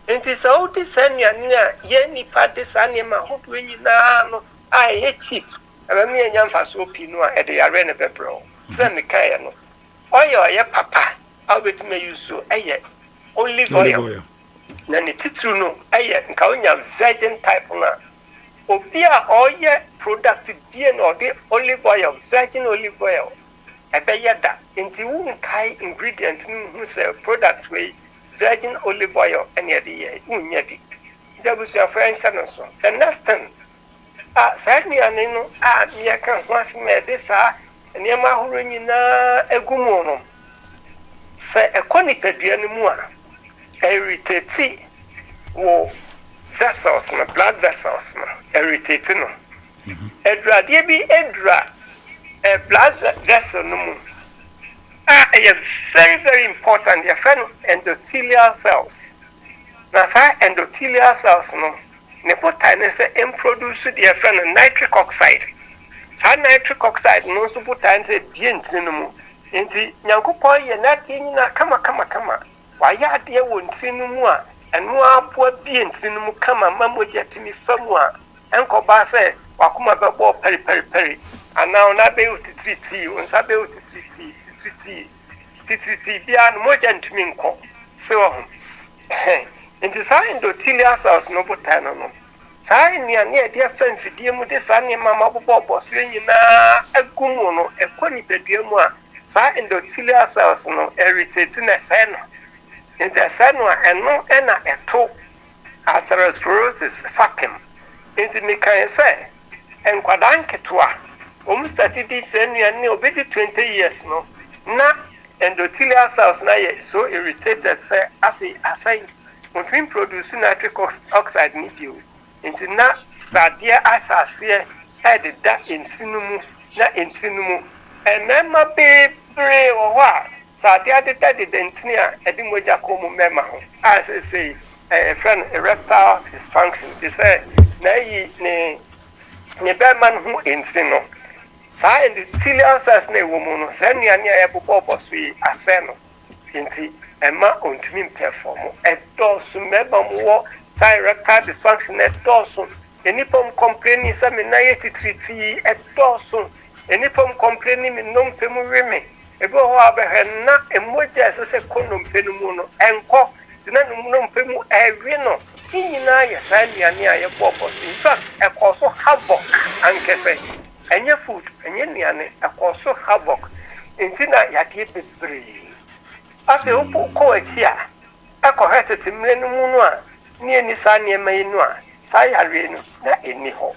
It is all this and ye nipa this anima hope when you no I hate chief. And me and Yamfa so pino at the arena pepro. Send the kayano. Oil, ya papa. I'll bet me use so a olive oil. Then the titruno, a and Kaunya virgin type na. Obia oil productive being or the olive oil, virgin olive oil. A bayada into whom kai ingredients who say product way virgin olive oil and yadi unyadi. That was your friend Shannon. The next thing. Sadly, I know I can't once made this and Yamahurina Egumono. Say a conipedianumua, irritated vessels, blood vessels, irritated. Edra, dear be Edra, a blood vessel no more. Very, very important, your friend endothelial cells. Now, endothelial cells, no. Nepotine say produce the friend nitric oxide. That nitric oxide no suppotine say dientinum. Inti nyankopon ye na na kama. Why ya de wontinum a eno abo dientinum kama mamoja timi famu a enko ba say wakoma bebo peri. And now na be utititi, unsa be utititi titriti bia no moja ntumi nko se wo ho nti saa endothelial cells no botan no saa nnuane a de afa mfidie mu de saa nneɛma ma bobɔbɔ so nyinaa agumu no ɛkɔ nipadua mu a saa endothelial cells no irritate na sɛ no nti sɛ no a ɛno ɛna ɛto atherosclerosis fapem nti mekan sɛ nkwadaa nketewa start di sɛ nnuane obedi 20 years no na endothelial cells na yɛ so irritated sɛ asai ntumi produce nitric oxide ni bio nti na sadeɛ asase ɛdeda ntinu na ntinu mu ɛmɛma bebree wɔ hɔ a sadeɛ deda ntini a ɛde mogya kɔ mu mɛma ho a sɛ friend erectile dysfunction ti sɛ na yi ne bɛma no ho ntini no saa endothelial cells na ɛwɔ mu no saa nnuane a ɛbobɔbɔ so yi asɛ no nti ɛma ontumi mpɛfɔmo ɛdɔɔso mɛma mu wɔ saa erectile dysfunction ɛdɔɔso enipa mu complain sɛ me na yɛ titiriti ɛdɔɔso enipa mu complain me nnompe mu weme ebi wɔ hɔ a bɛhwɛ na emogya ɛsɛ sɛ kɔ nnompe no mu no ɛnkɔ tina nnompe mu ɛwe no ne nyinaa yɛ saa nnuane a yɛbɔbɔ so in fact ɛkɔ so havoc ankɛsɛ ɛnyɛ food ɛnyɛ nnuane ɛkɔ so havoc nti na yadeɛ bebree afei wopɔ kɔ akyi a ɛkɔhwɛ tete mmerɛ no mu no a ne ani saa nneɛma yi no a saa yareɛ no na ɛni hɔ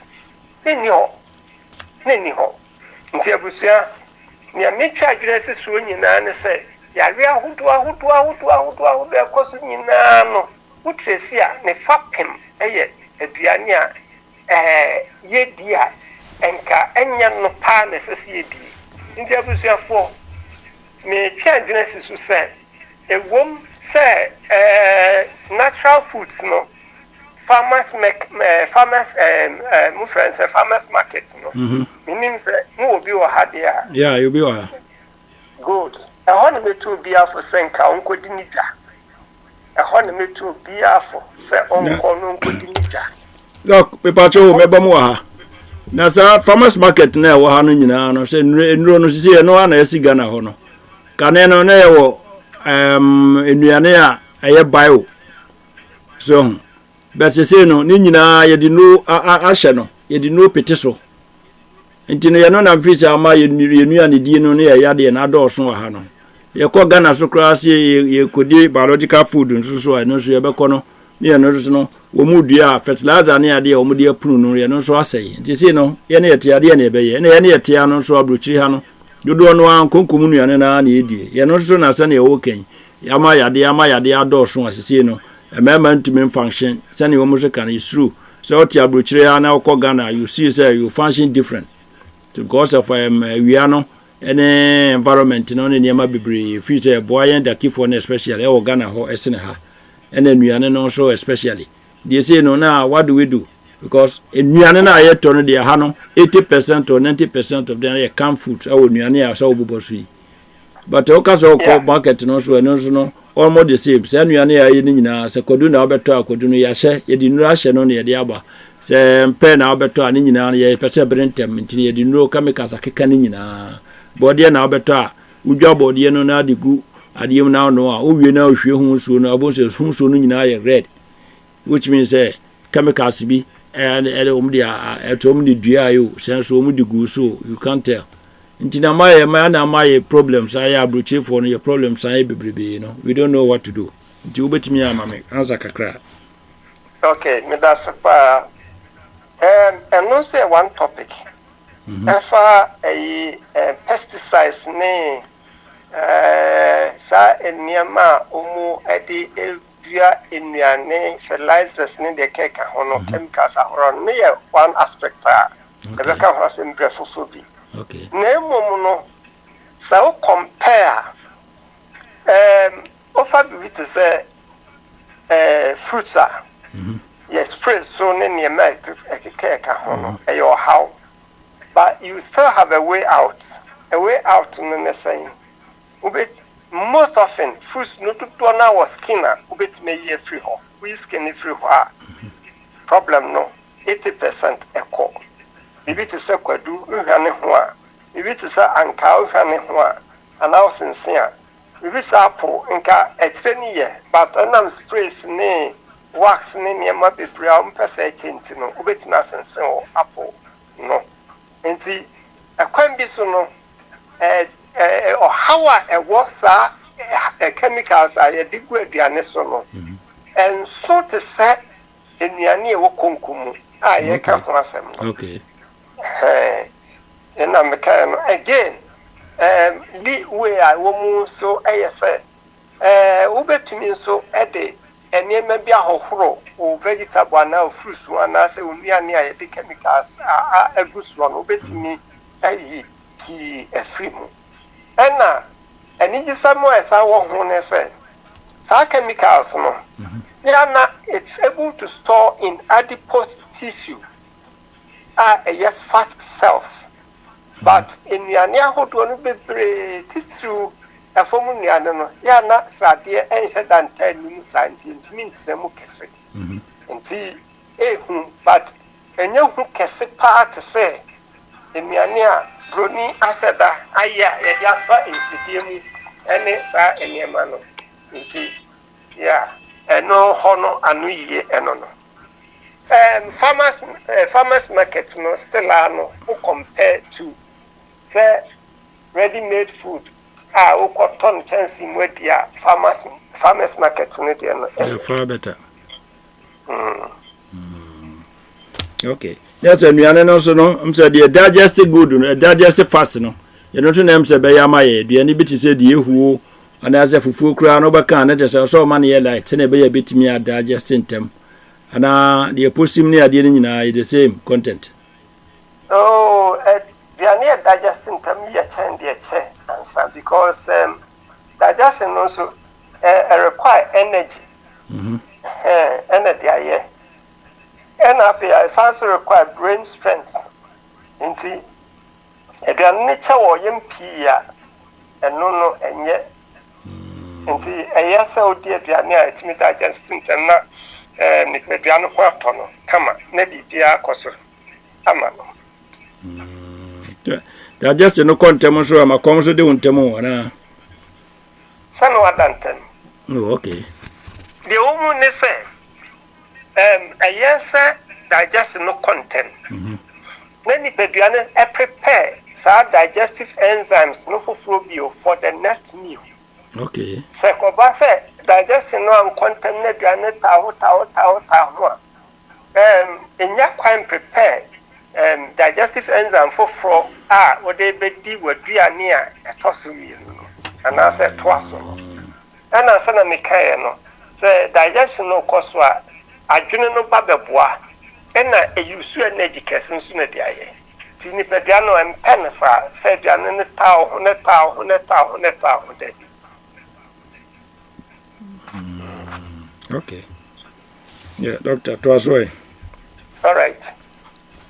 nti abusua nea metwa adwene sɛ suo nyinaa ne sɛ yareɛ ahodoɔ ɛkɔ so nyinaa no wotresi a ne fapem ɛyɛ aduane a yɛdi a enka enya no pa na sɛ yɛdi nti abusuafoɔ metwa adwene sɛ so sɛ ewom sɛ natural foods no farmers market no meaning sɛ mo obi wɔ ha de a yeah you be wa good ɛhɔ na metu obi afo sɛ nka onkɔdi ni dwa ɛhɔ na metu obi afo sɛ onkɔ no onkɔdi ni dwa look pepa cho meba mo ha na sa farmers market na ɛwɔ ha no nyinaa no sɛ nnuro no sisi no ana esi Ghana hɔ no kane no na ɛwɔ nnuane a ɛyɛ bio so but sisi no ni nyinaa yɛde no ahyɛ no yɛde no pete so nti no yɛ no na mfisi ama yɛ nnuane die no ne yɛ yade na adɔɔso wɔ ha no yɛkɔ Ghana so kora se yɛkɔdi biological food nso so ɛno so yɛbɛkɔ no ne yɛ no so no wo mu dua fertilizer ne ade a wo mu de apunu no yɛ no so asɛe nti se no yɛ ne yɛte ade ne yɛbɛyɛ ne yɛ ne yɛte no so abrokyiri ha no dodo no an konkom nuane na na yɛdie yɛ no so na sɛ ne yɛwɔ kan yama yade adɔɔso asese no ɛmɛma ntumi function sɛ ne wo mu so kan is true so ɔte abrokyiri ha na wokɔ Ghana you see say you function different because of wia no ene environment no ne niema bebree fi say boy and akifo no especially e Ghana ho esene ha ene nuane no so especially they say no now what do we do because nuane na ayeto no de ha no 80% or 90% of them are canned food e nuane a so obobosu but o ka so ko market no so eno so no almost the same say nuane a ye ni nyina se kodu na obeto akodu no ya hye ye di nura hye no ne ye de aba se mpe na obeto ani nyina ye pese brentem ntini ye di nuro chemicals akeka ni nyina body na obeto a udwa body no na adigu adiem na no a owie na ohwe hu so no abon se hu so no nyina ye red which means chemicals bi and dia etom di dua yo se so di gu so you can't tell ntina my problems I abrochi for no your problems I bebrebe you know we don't know what to do nti obetimi amame answer kakra okay me that's pa and no say one topic efa pesticides ne sa eniama omu edi dua enuane fertilizers ne de keka hono chemicals ahoro ne one aspect ebe ka ho sem brefophobia okay na mom no so compare offer bi to say fruits yes fruits so ne ne ma ekeka hono your how but you still have a way out no ne saying ubet most often fruits no to na was skinner ubet me ye free ho we skin free ho problem no 80% echo bibi to say kwadu uhwane ho a bibi to say anka uhwane ho a announcing here. We wish apple inka extend year, but I'm sprays ne wax ne my baby per se change no, wait na sense apple no. And the a can be so no or how a works are chemicals are a big word no. And so to say in the near Wokunkumu, I come from us. Okay. And I'm again. The way I will so say, Uber to me so a day, and near maybe a whole or vegetable now fruits one as a near the chemicals are a good one. Uber to me a free moon. And now, and it is somewhere as I want to say, some chemicals no. It's able to store in adipose tissue yes fat cells. But in the near hot one be through a formula, no, ya not sadia ancient than 10 minutes scientists means the mukesi. And see, but a young who can sit part to say in the near Bruni Asada, Aya, Yapa is the dear and any man. Yeah, and no honor and we and no. Farmers market no still are no compared to say ready-made food. Who got ton chance in with their farmers market no. Yeah, far better. Okay. That's a new and also no. I'm saying the digestive good, digestive fast no. You know to name say be yamaye. The any bit say the who and as a fufu kra no baka na just so money like say be a bit me digesting them. And the opposite near the is the same content. Oh, they are near digesting them yet and the answer because digestion also require energy. Energy, and it also require brain strength. Indeed, if you are nature or young peer, and no, and yet, indeed, a yes, oh dear, they are near it, me digesting them not. Nipebiano Quatono, Tama, maybe dear Cosso, Amano. That just no content, so I'm a comso de un temo. Son of Danton. Oh, okay. The woman say, a yes, digest no content. Many Pebianas prepare digestive enzymes no for the next meal. Okay. Secobase, digestion no content nebiane tau. In your quite prepared, digestive enzyme for what they be with near a tossum, and I said twice. And I said, Mikayano, the digestion no coswa, I do not bababois, and I use an education sooner the aye. Tinipediano and Penasa said, Yan the tau. Okay. Yeah, doctor, to us way. All right.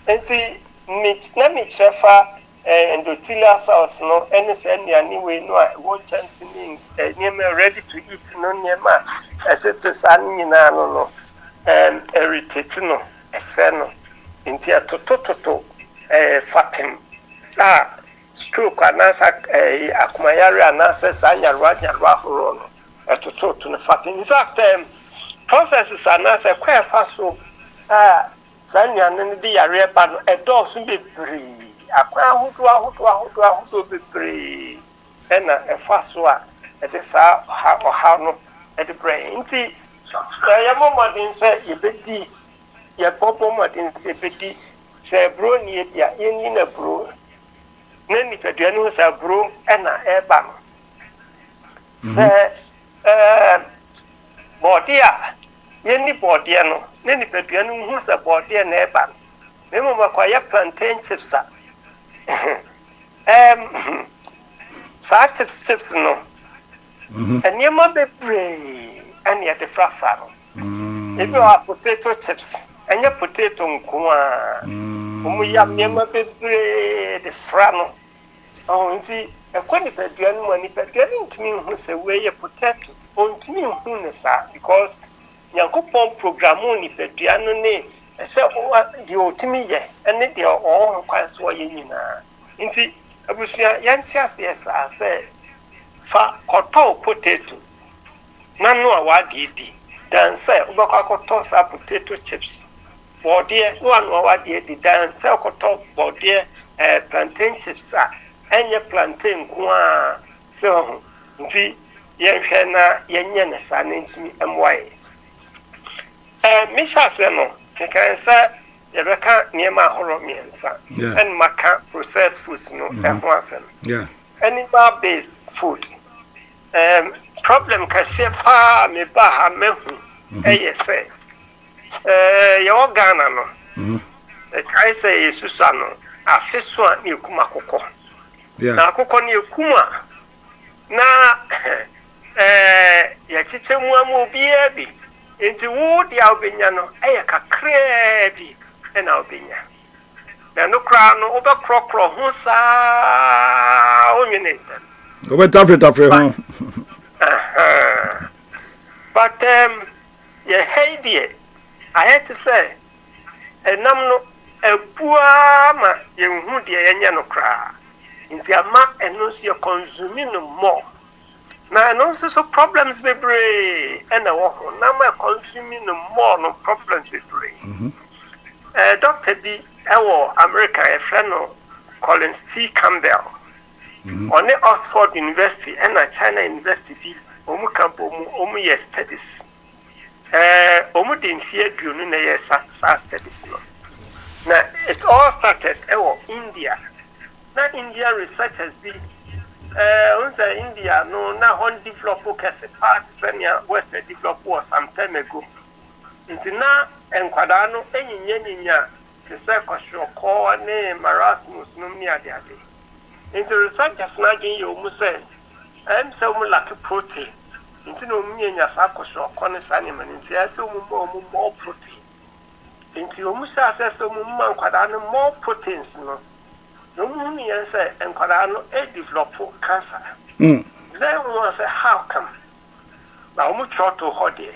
And the me chefa endothelial cells no any anyway no what chance in ready to eat no nema at san nyina no irritate no eseno intia toto fatem stroke anasa akumayari anasa sanyarwa horo no etoto no fatem. In fact processes anasa quite fast so Sanya and the area ban a dog soon be free. A crown who be free. And a fast one at the south or how at the brain. See, I am a modern say, you betty, your popo modern say, betty, say, bro, near in a brew. Then if you know, say, brew and a air ban. Say, Bordia. Any bordiano, many pepiano who's a bordia neighbor. Remember, quiet plantain chips. Such chips no. And you might be brave, and yet the fraffaro. If you are potato chips, and your potato we have never be brave, the frano. Oh, see, a quantity money, but getting to me who's away a potato, on to me who is that because. Yankopon programu ni peduano ne ese de otimi ye ene de o kwanso ye nyina nti abusua yanti ase esa se fa koto potato nanu a wadi di dan say ubakwa koto sa potato chips body one a wadi di dan say koto body plantain chips a enye plantain kwa so nti yenhwe na yenye ne sa na ntimi emwaye misha se no kan say yebeka niema horo miensa and maka processed foods no ehho asem animal based food problem kase pa me ba ha mehu say your Ghana no kai say Yesusa no afeso a ne kuma kokko na kokko ne kuma na ya chiche mu amobi abi enti wo dia obenya no kakra bi na obenya na no kra no obekrokro ho sa onyeneta obetafre ho but ye heidie I had to say enam no ebua ma ye hu de yenye no kra nti ama eno so ye consuming no more na no so problems be brave and wo na ma consuming no more no problems be brave Dr. B ewo America a friend no Collins T Campbell on the Oxford University and China University B omu campo omu ye studies omu din fie duonu na ye studies no na it all started India na India researchers be unsa India no na hon develop kese part senior west develop was some time ago intina enkwada no enyinya kese kwashoko ne marasmus no mi ade into researchers na gin yo mu say so mu lack protein into no mu nyanya sa kwashoko ne sane man into aso mu more protein into mu sa so mu man kwada no more proteins no no mu nyen say enkwada no develop cancer then we say how come na mu choto hode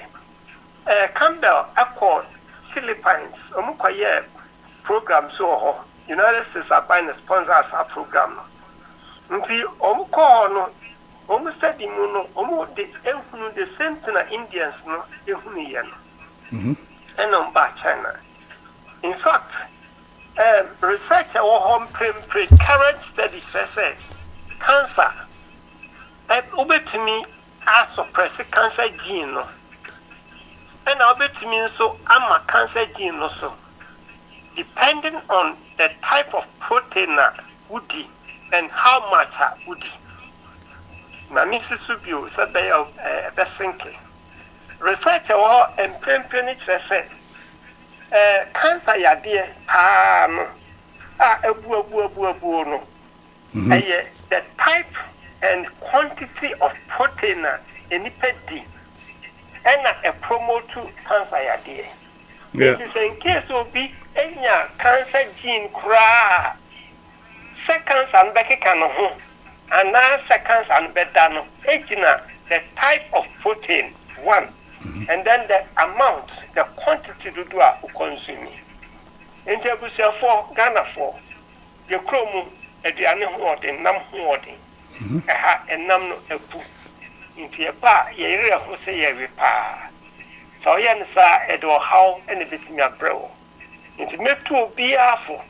Campbell accord Philippines omukoye program so United States are buying sponsors our program nti omuko no omu study mu no omu de ehunu the same thing na Indians no ehunu ye no and ba China in fact research our home current studies say cancer obetumi suppress cancer gene no and obetumi so ama cancer gene no so depending on the type of protein woody and how much woody na misisubio sabe besinke research our empirically say cancer yade pa no ebu no the type and quantity of protein anybody and a promote cancer yade it is in case of be enya cancer gene kra seconds and back can ho and now seconds and better no ejina the type of protein one and then the amount the quantity do consume into busia for Ghana for the chrome aduane ho odin nam ho odin enam no epu into e ba ye re ho se ye we pa so ye nsa edo how ene betimi abrewo into metu obi afo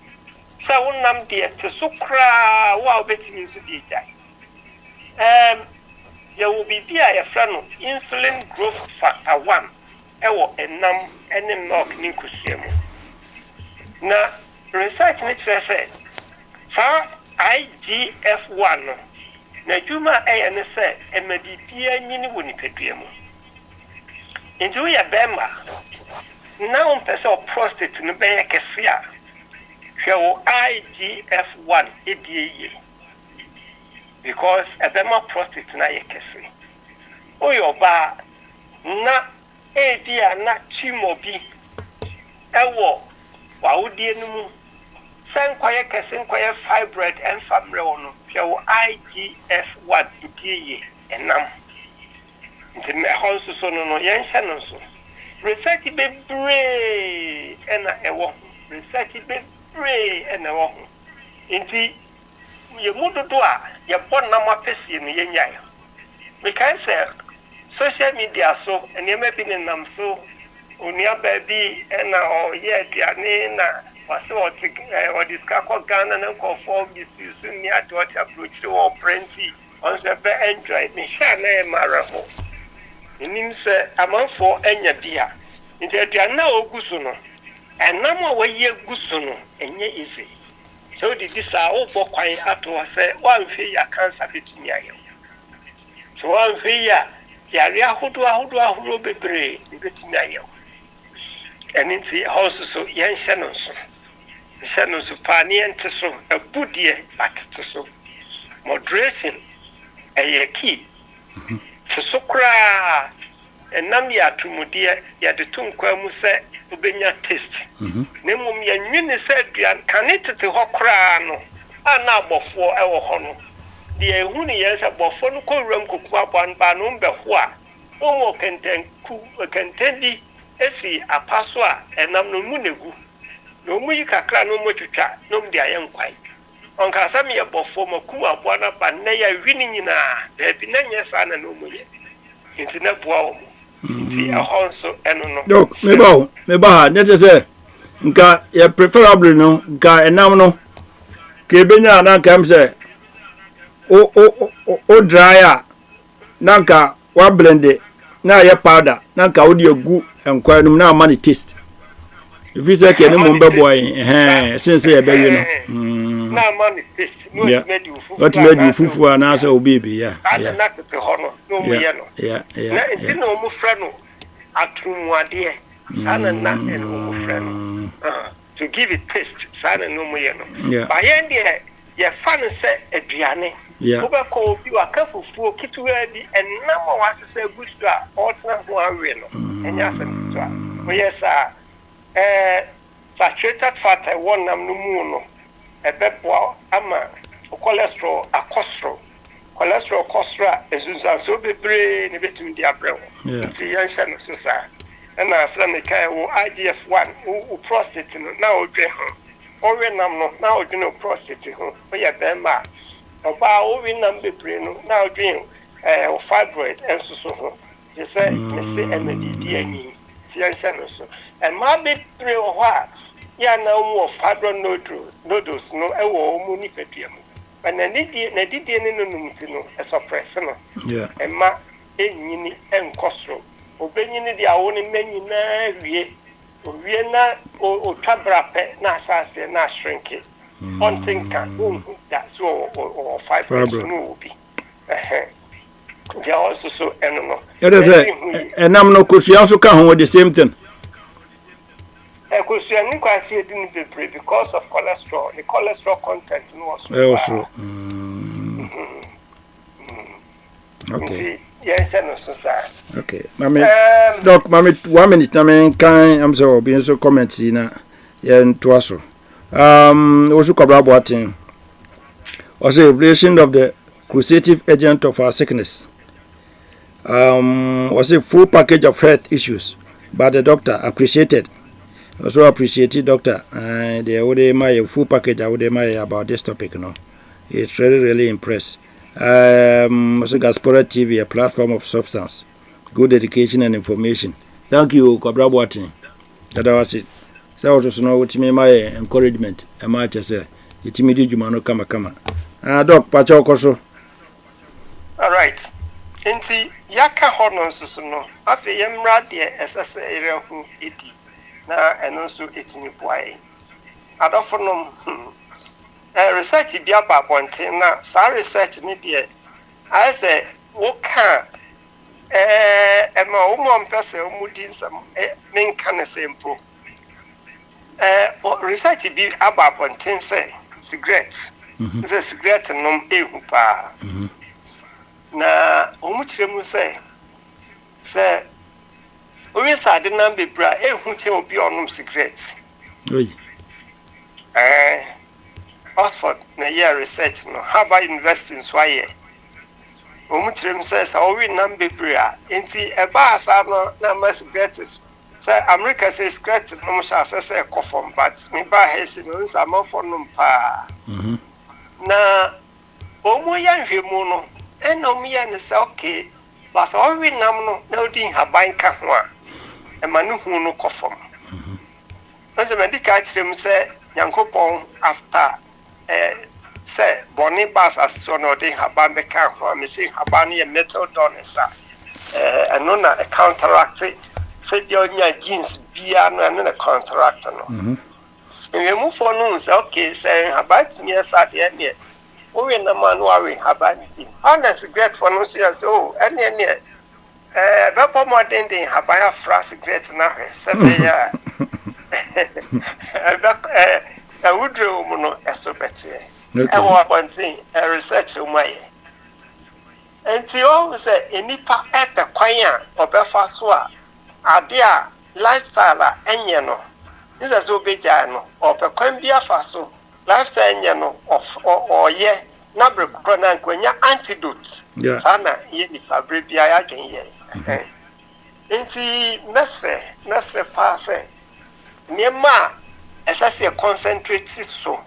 so wonnam de te so kra wa betimi so bi jai there will be a friend of insulin growth factor 1 ewo enam ene milk ni kusiemu na research ni say sa IGF-1 no na juma ne say emabibia nyini woni peduemu nti wo ya bema na on pese prostate no be kese a hwe IGF-1 edieye because ebema prostate na yekese oyoba na ebia na chimobi ewo wawudie numu sankwaye kese nkwaye fibroid and family wono hwe IGF-1 edieye enam nti me honso so no yenhye no so research bebre ena ewo research bebre ena ewo nti ye mudodo a ye bon na mapesi no yenyae Because social media so and you may be in them so unia baby and or yeah na was or discuss Ghana and call for this soon near to what approach or plenty on the enjoy me shall maraho. In him say a month for any beer. In the now gusuno and no more way ye gusuno and ye easy. So did this all for quiet after I say one fear cancer between you. So one fear. Yaria who be brave, the Betinayo. And in the house so young Shannon, Shannon Supani and Tesso, a booty at Tesso. Moderation, a key. Tesokra, and Namia to Mudia, Yadatum Quamuse, Ubenia taste. Nemum Yan said, can it to Hokrano, and now before our honor. The Huni years about phone call room cook one banum behua. Omo contendi esi a paswa and nam no munegu. No muika clan no motucha, no dia young quite. On Casami about former Kua Buana Paneya winning in there be none son and no muye. It's in a poem. See a honso and no. Look, meba, net is a nka ye preferably no, nka enamno. Kebenya na kamse. O dryer nanka wa blend na ye powder nanka wo de gu enkwanu na amani taste if you say ke ni mo be boy since ye be you no na amani taste no what made you fufu na say obibi yeah na tete hono no mo ye no na enti no mo fra no atumuade sana na en mo fra no to give it taste sana no mo ye no ba ye de ye fan say aduane Uba ko bi wa kafufu kitwa bi enama wasese gusua alternate one way no enya sentua o yesa saturated fat one nam no mu no ebeboa ama cholesterol cholesterol ezunza so bebre ne betumi di abrɛwo ti yansha no so sa na asra me kai wo IGF1 wo prostate no na odwe ho owe nam no na odwe no prostate ho o ye bema Oba owi number pre no now dream fibroid and so they say me say MDD ani fiancé no so and ma be pre o ha ya na mo fibroid nodules no e wo mu ni pedua mu but na didi ne no numti no e suppress no and ma enyini enkosro obenyini dia wo ne manyi na wie na o twabrape na asase na shrink on think that so or fibroid no be they also so no it is and I'm no kusia so ka ho the same thing kusia ni kwa see din be because of cholesterol the cholesterol content no also okay yes no so sir okay mami doc mami 1 minute na me kan am so be so comment na ye nto so also collaborating also evaluation of the causative agent of our sickness was a full package of health issues but the doctor appreciated doctor and they would my full package I would about this topic it's really impressed also Gaspora TV, a platform of substance, good education and information. Thank you collaborating. That was it. So also know what me my encouragement e ma che say itimi juma no kama doc pacho koso all right enti yaka hono so no afi yemra de esese ere hu edi na eno so etimi boai adofonom research bi aba ponte na sa research ni de I say wo ka ma umo mpese umudi nsam men kan sempo research bi aba ponte say cigarette the cigarette nom ehu pa na omuchiremu say we sa de na bebra ehu che obi onum cigarette oyi Oxford na year research no Harvard University in Swaye omuchiremu say so we na bebra enti eba asa no na ma cigarette say America say cigarette no sha say kofom but me ba hesi no sa ma for no pa na omo ya hwemu no And no me and say okay, but all we know no ding have buying kahwa, and manu who no coffin. As a medical team say, Yankopon after say, Bonnie Bass as son or they have banned the kahwa, missing Habani and metal donesa, and none a counteract it, said your jeans piano and a counteract. And we move on, say, okay, saying about me as at the end. We in the man worry about it. Honest great for no see us. Oh, any Vapor more than they have a frost great now. Say, a woodrow mono as so better. I want one thing, a research on my. And she always say, any part at the choir or Belfast, are there lifestyle and you know. This is so big, or Pequambia Faso. Lifestyle, you know, or yeah, number of when your antidote. Yeah. Sana, ye is a bribia again, ye. Inti, Mestre pass, near ma, as I say, concentrate so.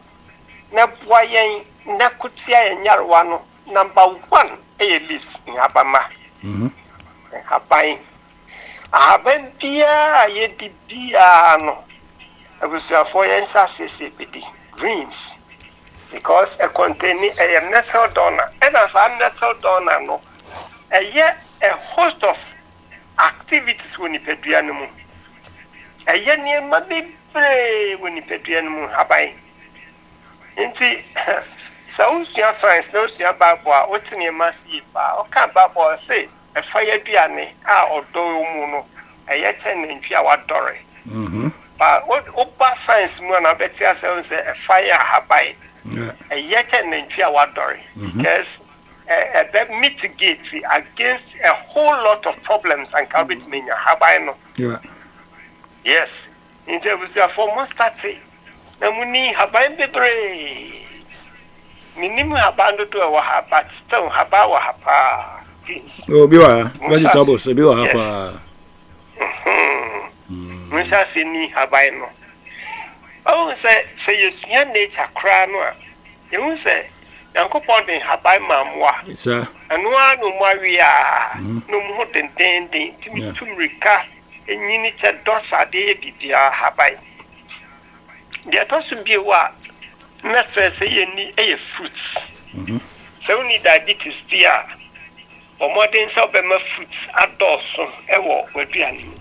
Na boyen, na kutia and yarwano, number 1, a lives in Abama. Habain. I have been beer, ye di piano. I was your 4 years CCPD. Greens because a containing a natural donor and as a natural donor no a host of activities when you pay animal a year near my baby when you pay animal habai into so your science knows your babu what's in your massive or can't babu say a fire piano or do muno a yet and our dory. But what upper science moon I bet yourselves a fire habai a yet and our dory because that mitigates against a whole lot of problems and can be mean habai no. Yes, in there was a foremost study. Namuni habai bebre minimum habando to our but still habawa hapa. Oh, biwa vegetables, biwa hapa. Misha sini habaino. Oh, say you see nature crano. You say, Uncle Ponding habai mamwa. Sir, And one no maria, no more than dandy, Tumrika, and Yinicha dosa de bibia habai. There doesn't be what Master say any a fruits. So need diabetes dear. Or more than so be my fruits at Dawson, a walk with the animal.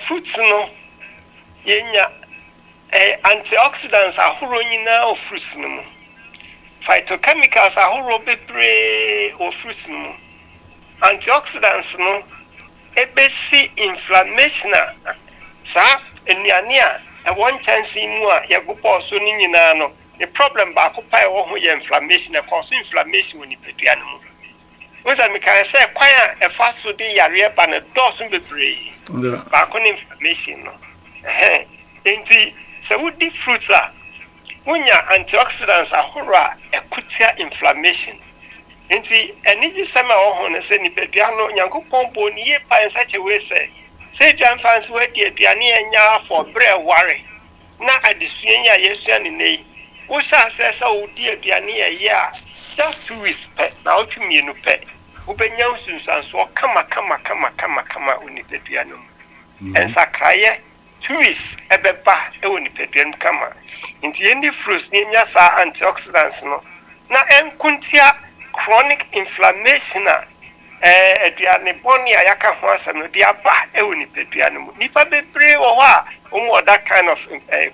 Fruits no yenya antioxidants are horonyina or fruits no phytochemicals are horo bebre or fruits no antioxidants no ebesi inflammation sa eniania e one chance mu a yagopo so ni nyina no the problem ba ko pai wo ho ye inflammation e cause inflammation woni pedua no mu wesa me kan say kwan a fa so de yare ba na dose bebre back on inflammation. No. Inti, so would the fruits are when your antioxidants are hurrah, a cutia inflammation. Inti, and it is summer or honest any pediano, Yanko Pompo, near by such a way say, John fans where the piania and ya for bread worry. Now at the senior yes, and nay, Usha says, oh dear piania, yeah, just 2 weeks pet, now to me no pet. Ubenyans and so come when you piano. And Sakraya, 2 weeks, a beba, when you come. Into any fruits, near sa antioxidants no. Now, and kuntia chronic inflammation, Dianibonia, Yaka Hansam, Diaba, when you piano. Nipa be brave or more that kind of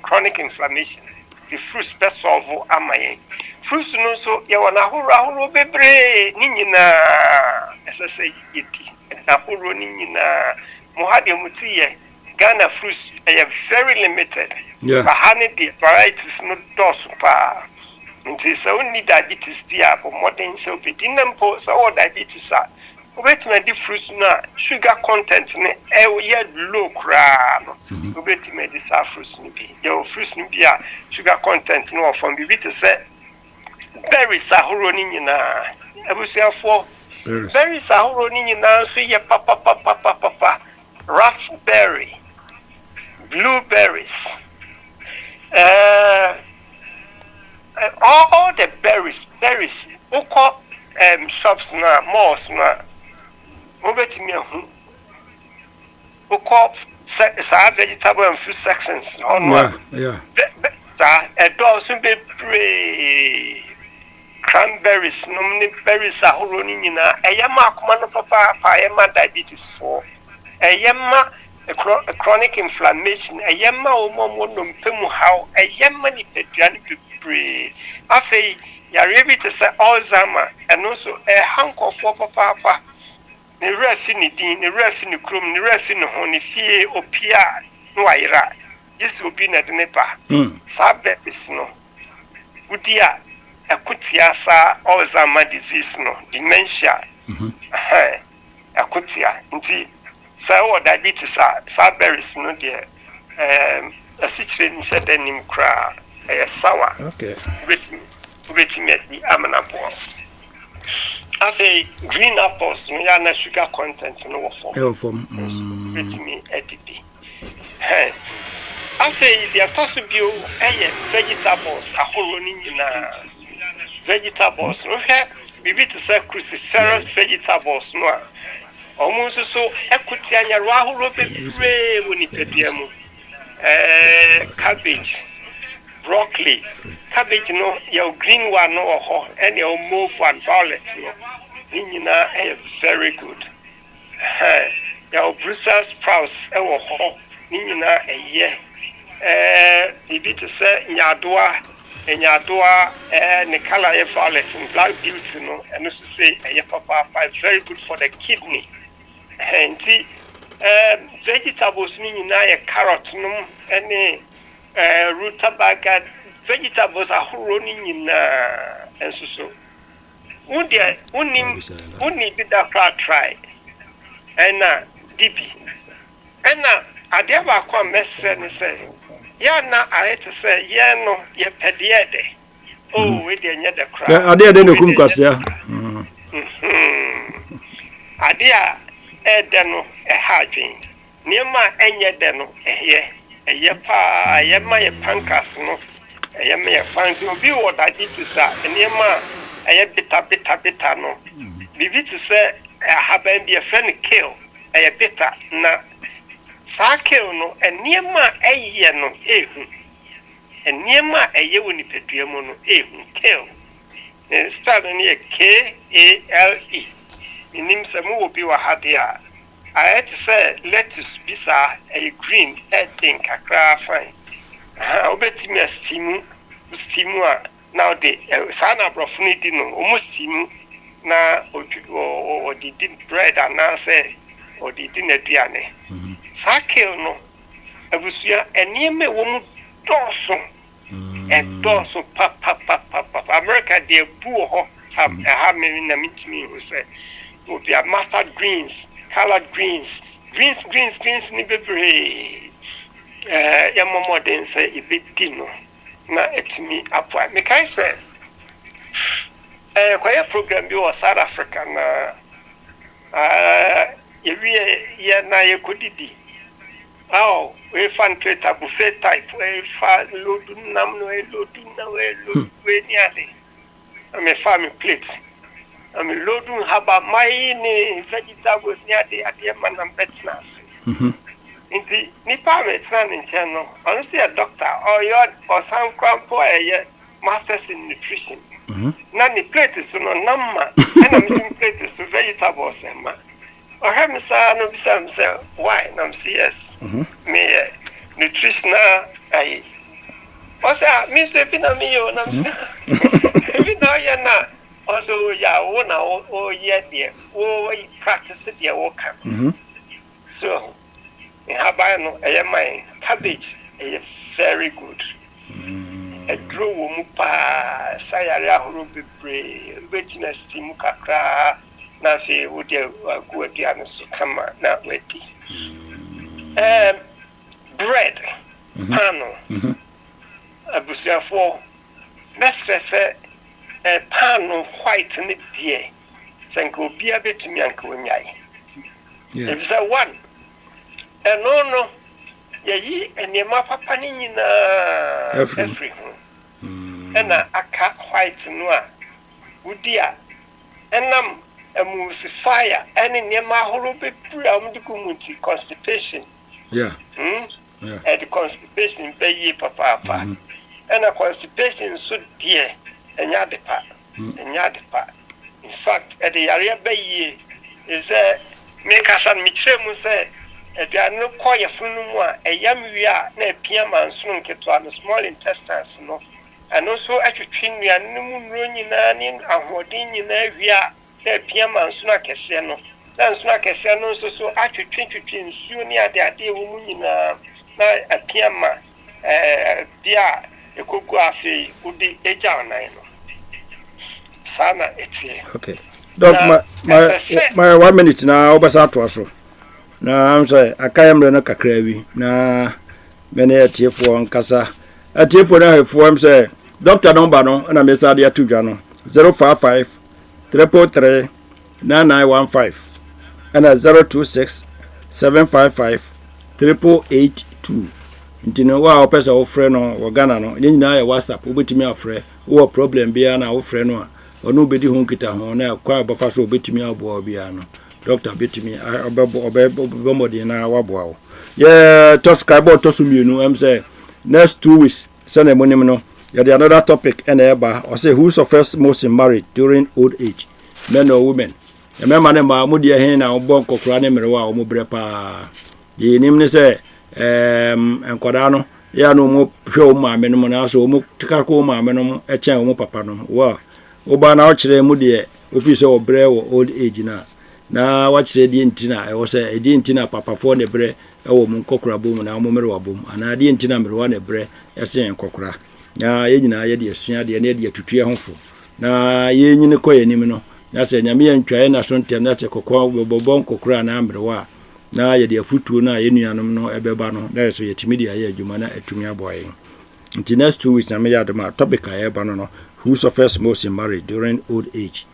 chronic inflammation. The fruits best solve amaye. Fruits no so yawana hura bebre ninina as I say iti na huru ninina mohade mutiye Ghana fruits are very limited. Yeah. But honey the varieties no dos pa. Nti so only diabetes dia for modern so dinampo so diabetes are. Wait my the fruits na sugar content ne e low kra no. Wait me the fruits ni bi. Your fruits ni bi sugar content no from bi to say berries are horoni nyina abusiafo berries are horoni nyina so ye papa raspberry blueberries all the berries oko shops na malls na mobetimi ahu ukọ sa vegetable and fruit sections yeah sa also be cranberries no berries ahoro ni nyina eyama akoma no papa eyama diabetes for eyama chronic inflammation eyama omomo no mpemu how eyama ni peduane bebre afei yare bi te say Alzheimer and also hanko for papa ne refi ni din ne refi ni krom ne refi ni ho ne fie opia no ayira yesu obi na de ne pa sa bebis no udia akutia sa Alzheimer disease no dementia akutia nti sa o diabetes sa berries no de a situation ni said nim kra sawa okay which made the amanapo after green apples no ya na sugar content no form which me edibi after the possible vegetables ahoro ni nyina vegetables no bibi to say cruciferous vegetables no almost so ekuti anya ro ahoro bebre woni peduamu cabbage broccoli cabbage no your green one no ho and your mauve one violet no nyina very good your Brussels sprouts ho nyina bibi to say nyadoa ne color e violet and black beauty no and also say papa very good for the kidney and vegetables nyina carrot no and rutabaga vegetables ahoro ni nyina enso uni bi da try ena dibi ena ade ba kwa mesre ni say ya na ayete say ye no ye pediede we de nya de kra ade no kum kwasea ade a ede no hadwen niema enye de no pa yema ye pancreas no yema ye fancy obi wo da disease niema beta no bibi to say haban be a friend kill beta na sa kill no niema no ehu niema woni peduamu no ehu kill spell no KALE meaning say mo obi wa hadia I had to say lettuce bisa a green thing kakra fine. Obeti me stimu now the sana brofuni no almost stimu na o di bread and na say o di aduane. Sakil no abusia enieme wo mu doso papa America de bu ho ha me na mitimi wo say o be mustard greens colored greens ni bebre ya modern say ibetino na etimi apwa me kai say kwaya program bi wa South Africa na ye na ye kodidi we fan treta buffet type we fa lodu nam no lodu na we ni ade me family plate loading haba my vegetables near the man betnas. Inti nipa metran in channel. Honestly a doctor or some crampo masters in nutrition. Nani plate is no number and I'm missing plate is vegetables ma. Or have me say no bisa say why nam CS. Me nutritional I also me say pina me yo nam. We know ya na also practice it work. So in Habano my cabbage is very good. A grow mupa sayara huru be wetness timuka kra na fe would go again so come na weti. Bread pano abusia for next say pan white in the dear. Sanko be a bit to me and Kunyai. If there one, and no, ye and your mappa panning in every home. And a cat white noir. Would dear ɛnam emulsifier ɛne nneɛma ahorow bebree a wɔde gu mu nti constipation. Yeah. The constipation bɛyie papaapa. Ɛna constipation nso deɛ ɛnyɛ ade pa. In fact, the area bɛyie is make us and mekyerɛ mu sɛ aduane no kɔ yɛfunu no mu a ɛyam wie a na apia mansono nketewa no small intestines no ɛno nso atwitwi nnuane no mu nnuro nyinaa ne ahoɔden nyinaa wie a na apia mansono akɛseɛ no na nsono akɛseɛ no nso so atwitwi nsuo ne adeade ɛwɔ mu nyinaa na apia ma bia ɛkɔgu afei wode agya ɔnan no saa na ɛteɛ. Okay. Doc, my 1 minute now, obasa to us. Now, I'm saying, I can't remember Kakravi. Now, many a tear for one casa. A tear for that form say, Doctor Nombano, and I miss Adia to Jano 055 333 9915 and a 026 755 8882. Intino wa opesa o friend or Ghana no, then na WhatsApp, ubitimi a friend, or problem be an our friend one. Onu bedi ho kita ho na kwa bafa so betimi abo bia no doctor betimi obemodi na waboa wo ye to skybo to so mienu am say next 2 weeks send money no you the another topic and eba or say who suffers most in marriage during old age, men or women. Remember na ma mudi he na obo kokora ne merewa o mo bre pa ye nim ne say enkwada no ya no mo hwe o ma me no na so mo tika ko ma me no e chen o mo papa no wa oba na ochire mu de office o bre wo old age na wachire die ntina e wo se die ntina papa fo ne bre e wo mu kokora bom na mo mere wabom ana die ntina mere wa ne bre e se nkokora na ye nyina ye de asua de ne de atutue hofo na ye nyine koye nim no na se nyame ye ntwae na so ntem na che kokora bobon kokora na mere wa na ye de afutuo na ye nuanom no ebeba no na so ye timidi ya adwuma na atumi aboye nti next 2 weeks na me ya de ma topic a ye ba no who suffers most in marriage during old age.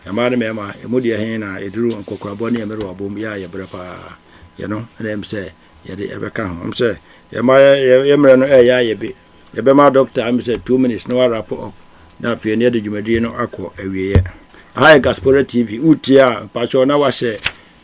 Amade mema emodi he na eduru nkokorabo ne emere wabom ya ye brepa ye no na em say ye de ebeka ho em say ye ma ye mere no ya ye be ye be ma doctor am say 2 minutes no wrap up na fe ne de dwumadi no akọ awieye hi Gaspora TV utia pacho na wa share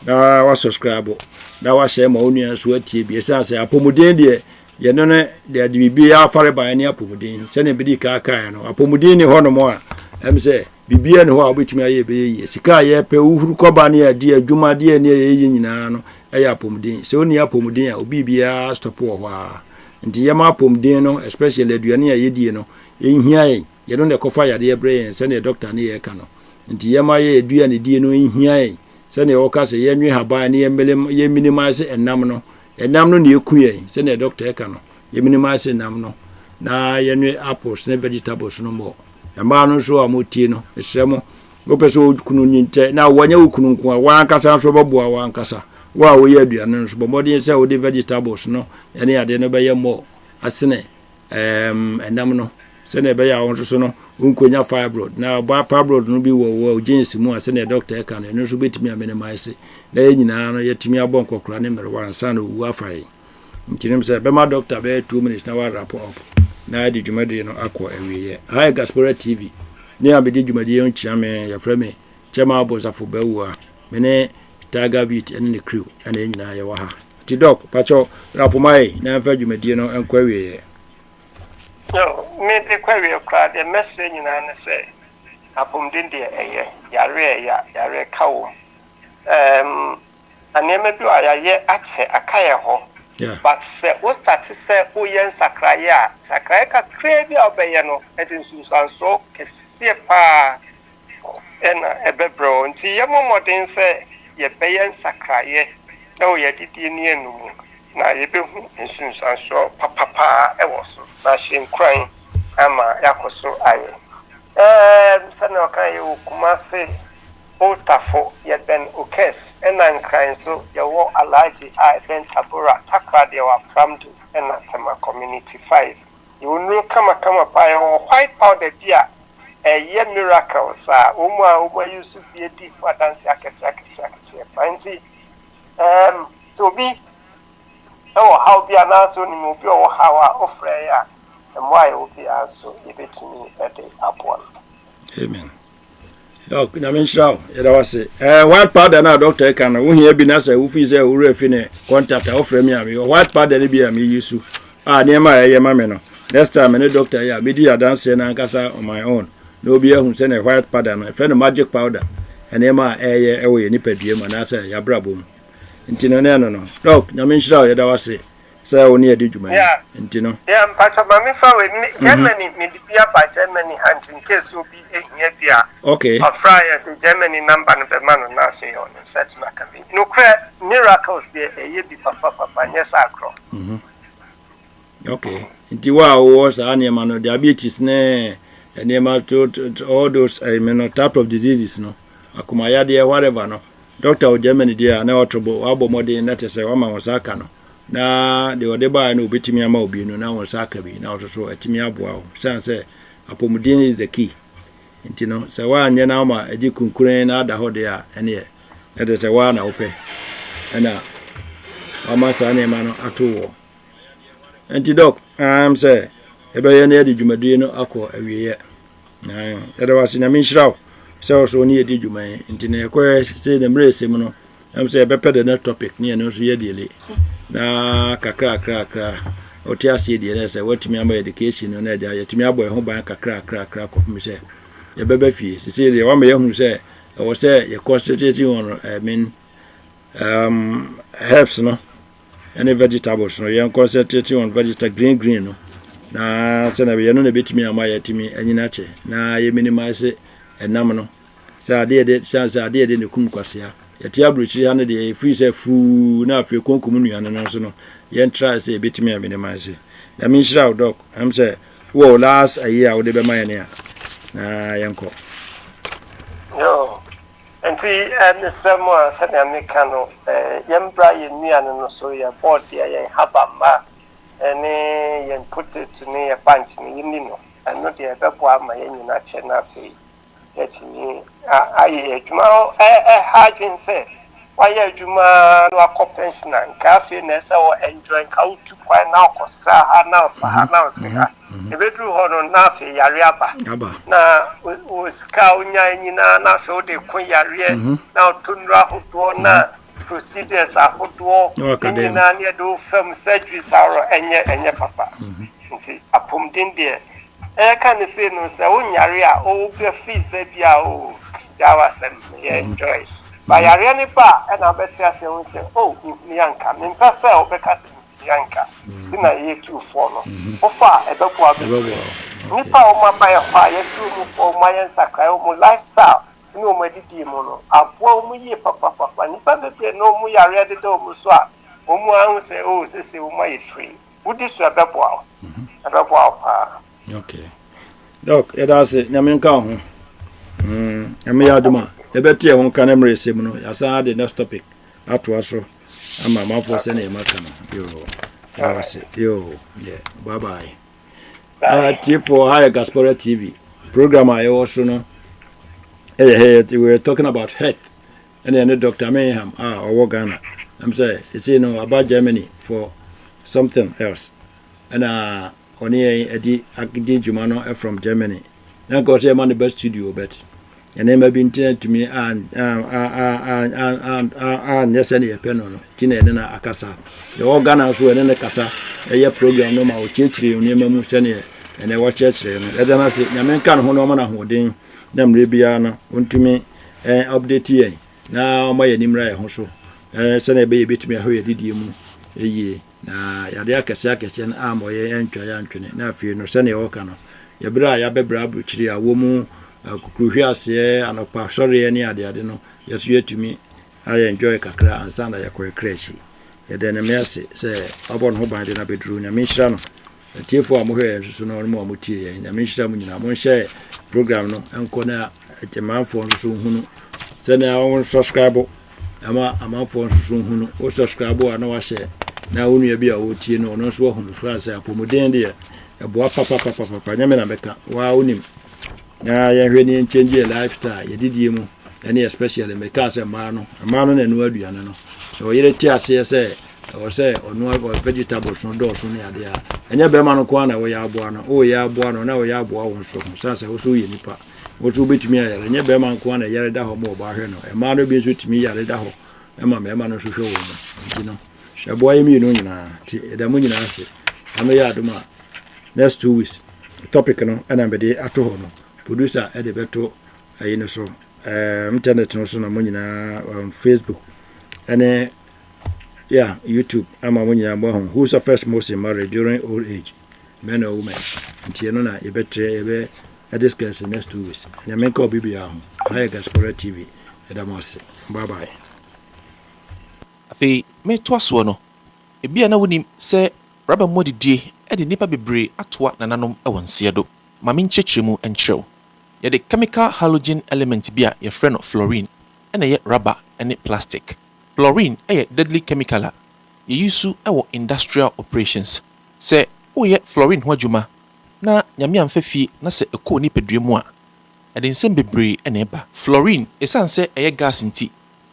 na wa subscribe na wa share ma onua so atie bi esa say apomuden de ye no ne de bibi ya fare ba ne apomuden se ne bidi ka aka no apomuden ni hono mo a em say bibia ne ho a obetumi aye be ye sika ye pe uhuru koba ne adi adwuma de ne ye nyina no eya apomuden se oni apomuden a obi bia stop wo ho a nti ye ma apomuden no especially aduane a ye die no ehia ye no ne kofa yade ebre yen se ne doctor ne ye ka no nti ye ma ye aduane die no ehia se ne wo ka se ye nwe haba ne ye mele ye minimize enam no ne ekuye se ne doctor ka no ye minimize enam no na ye nwe apples ne vegetables no mo ema no so amotie no esremo wo peso kunu nyinte na wanya ukunu nko a wan kasa so boboa wan kasa wa wo ye aduane no so bomodi se wo de vegetables no ene ade no be ye mo asene enam no se ne be ya won so no unkonya fibroid na ba fibroid no bi wo jeans mu asene doctor ka no so betimi minimize na ye nyina no yetimi abon kokora ne mere wan sa no wu afai ntinim se be ma doctor be 2 minutes na wa wrap up na di dwumadi no akọ awiye hi Gaspora TV ni abedi dwumadi yon chiame ya frame chema abosafo bawu a mene Tiger Beat ene ne crew ene nyina ye wa ha ti doc pacho rapomai na fa dwumadi no enko awiye no me de kwawe kwa de message nyina ne se apomden de eye yare kawo aneme bi ayaye ache akaye ho. Yeah. But we start to say, oh, yes, Sakraya crazy obey no, it is so Kesipa and a bebro. And see, your mom didn't say, ye bayan Sakraya, oh, ye did in no. Now you be in Susan so, papa, I was mashing crying, ama yakoso aye. Sanoka, you kumase. Otafo ye ben okes enan crying so ye wo alaji I ben tabura takra de wa pramdu ena tema community 5 you know kama pa your white powder dia ye miracles uma use be deep for dance akese fancy to be how be anaso ni mo bi o how ofre ya and why o be aso e betumi e de apple. Amen. Doc, na menshraw, yeda wase. White powder na doctor kan wo hia bi na say wo fi say wo refi ne contact offer me am. White powder ne bi am use. Niema ye ma me no. Next time ne doctor ya me di dance na nkasa on my own. No bi ehun say na white powder no, fe no magic powder. Niema ye ewo ye nipadue ma na say ya brabo mu. Nti no no. Doc, na menshraw yeda wase. Say woni edi dwuma. Nti no. Yeah, mpacho mami fa we Germany me di bia by Germany hand in case you be ehia bia. Okay. Of Friday the Germany number no be man na say on set ma can be. No miracles there ye bi papa yes akro. Okay. Nti wa wo sa niema no diabetes ne niema to all those type of diseases no. Akuma ya de whatever no. Doctor of Germany there na otobo abo modern na te say wa ma wosaka no. Na de ode ba na obetimi ama obi no na wosaka bi na otoso atimi aboa o. Say apomuden is the key. Nti no say wa anye na ma edi kunkuren na ada hode a ene ye. Na de say wa na ope. Na ama sa na ma no atowo. Nti doc, say ebe ye na edi dwumadue no akọ awieye. Na ede wase na menhiraw. Say so ni edi dwuman. Nti na ekwe say na mresem no. Say ebe pede na topic ni no so ye diele. Na kakra oti ase de na say watimi ama education no na dia yetimi aboy ho ban kakra ko mi say ye beba fie say de wa me yehunu say wo say ye concentrate on herbs no any vegetables no ye concentrate on vegetable green no na say na ye no na betimi ama yetimi anyina che na ye minimize enam no say ade de ne kum kwasea yeti abruchi ha no de free say fu na afi konkom nuane no so no yen try say betimi a minimize na menhira doc am say wo last a year wo de be man ya na yenko Yo enti and someone said Americano yembra ye nuane no so ya board ya yen habamba ene yen put it to ne a bunch ni yini no and no de be bo ama yen nyina che na afi yetimi aye adwuma hardwin say why adwuma no akọ pensioner nka afi na say wo enjoy nka utu kwa na akosra ha na fa ha na osika ebedru ho no na afi yare aba na o ska onya nyina na afi o de kun yare na otunra hodo na procedures ahodo nyina ne do fam surgeries are enye papa nti apomden de can say no say unyare a o be free say bia o jawa sem enjoy ba yare ni ba e na betia say won say oh mi anka me pese o be ka say mi anka ti na ye tu for no o fa e be kwa be ni pa o ma ba ye fa ye tu mu for ma ye sakra o mu lifestyle ni o ma didi mu no abo o mu ye papa ni pa be no mu yare de do mu so a o mu an say oh say o ma ye free wudi so e be boa pa. Okay. Doc, edase nyaminka ho. Eme yaduma. Ebeti e ho kan emresem no. Yasa the next topic. Atwaso. Ama mafo se na emaka no. Yo. Edase. Yo. Yeah. Bye bye. For Higher Gospel TV. Program I also no. We were talking about health. And then Dr. Meheinham, or Ghana. I'm saying, it's about Germany for something else. And oni edi agidi jumano from Germany. Na go say man the best studio bet. And then maybe internet to me and yes any pen no. Tina na akasa. The organ so na kasa. E program no ma o chechire oni mamu sene and e watch chechire no. E na say na men kan ho no ma na hoden. Na mre bia no ontumi update ye. Na ma ye nimra ye ho so. Sene be betumi ahwe didie mu. Eye na yade akese na amoye entwa ya ntwene na afie no sene woka no ye bra ya bebra abruchiri a wo mu kukuhwe ase anopa sori ne ade no yesu yetumi aye enjoy kakra ansana ya kwa crash ye de na mese se obon ho bande na bedru na menhira no tiefo amohwe so no mo amutie ye na menhira mu nyina mo nhye program no enko na etemanfo so hunu sene awon subscribe ama amanfo so hunu o subscribe ana wa share na wonu ya bia wotie no no so hunu France apomuden de eboa papa nyame na beka wa onim na ya hwe ni change lifestyle ye didie mu ene especially meka se ma no na no aduane no so yere ti ase se o se onu vegetables no do so ne ade a enye be ma no kwa na wo ya aboa no o ya aboa no na wo ya aboa won so sanse wo so ye nipa wotu betumi ayare nye be man ko na yare da ho mo ba hwe no e ma no bi so tumi yare da ho e ma me ma no so hwe wo mo nti no e boy mi no nyina ti e da mo nyina ase ano ya aduma next 2 weeks topic no na be de ato ho no producer e de beto ayi no so internet no so na mo nyina Facebook and YouTube ama mo nyina mo ho who's the first Muslim married during old age, men or women. Nti no na e betre e discuss next 2 weeks. Na men ko bibia ho. Hi Gaspora TV. Edamose. Bye bye. Afi me to aso no. E bia na wonim se raba modidie e de nipa bebre atoa nananom e wonse do. Ma me nchechiremu enchrew. Ye de chemical halogen element bia ye frɛ no fluorine e na ye rubber ene plastic. Fluorine is a deadly chemical. You use it in industrial operations. Say, oh yeah, fluorine wajuma. Na nyami amfefi na se eko ni pedremu a. Eden sem bebre eneba. Fluorine esan se eye gas nti.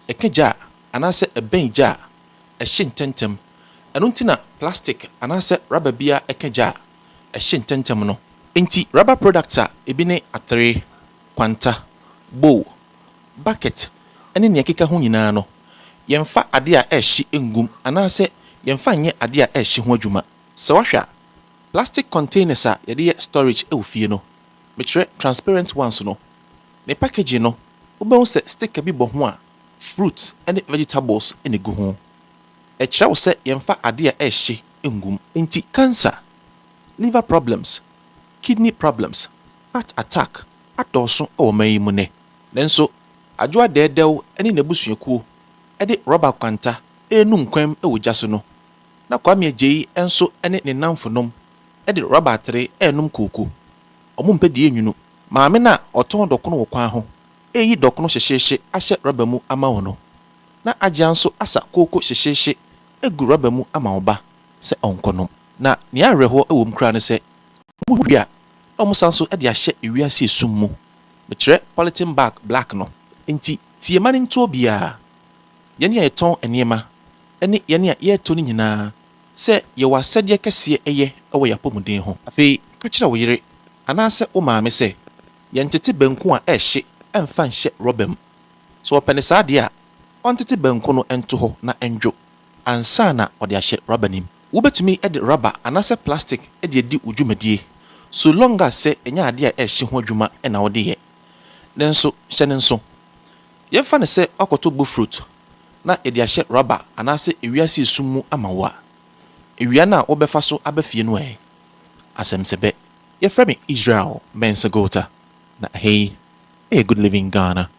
Ekeja anase ebenja. Ehye ntentem. Eno nti na plastic anase rubber bia ekeja. Ehye ntentem no. Enti rubber products a ebi ne atre, kwanta, bowl, bucket ene ne ekeka ho nyina no. Yemfa ade a ehye engum anase yemfa nye ade a ehye ho adwuma. Se wahwa plastic containers a yede storage e ofie no. Metre transparent ones no. Ne package no, ubehu se sticker bi bo ho a fruits and vegetables in egu ho. E kire se yemfa ade a ehye engum. Enti cancer, liver problems, kidney problems, heart attack, adoso o mayi mu ne. Nenso adwoa dedew ene nabusuakuo ede rubber kwanta enu nkwam e wojaso no. Na kwame agei enso ene ne namfonom ede rubber atre enum koku. Omo mpedi enwunu. Maame na oton dokono wo kwan ho. Eyi dokono hyehyeehye ahye rubber mu ama wono. Na agya nso asa koku hyehyeehye egu rubber mu ama oba se onkonom. Na ne areho e wom kra ne se buhua omo sanso ede ahye ewiase esum mu. Mekyerɛ polythene bag black no. Enti tie mane nto bia. Yɛne a yɛtɔn enema ɛne yɛne a yɛtɔ ne nyinaa sɛ yɛwɔ asɛdeɛ kɛseɛ ɛyɛ ɛwɔ yɛapɔmuden ho. Afei ka kyerɛ wo yere anaasɛ wo maame sɛ yɛntete banku a ɛhye ɛmfa nhyɛ rubber mu. So ɔpɛ ne saa deɛ a ɔntete banku no ɛnto hɔ na ɛndwo ansa na ɔde ahyɛ rubber nim. Wobɛtumi ɛde rubber anaasɛ plastic ɛde adi udwumadie so long as sɛ ɛnyɛ adeɛ a ɛhye ho adwuma ɛna wɔde yɛ. Nenso hyɛ ne nso yɛmfa ne sɛ ɔkɔtɔ bo fruit na yɛde ahyɛ rubber anaasɛ ewiase esum mu ama wo a ewia na wobɛfa so abafie no ɛ asɛm sɛ bɛ yɛfrɛ me Israel Mensagota na hey good living Ghana.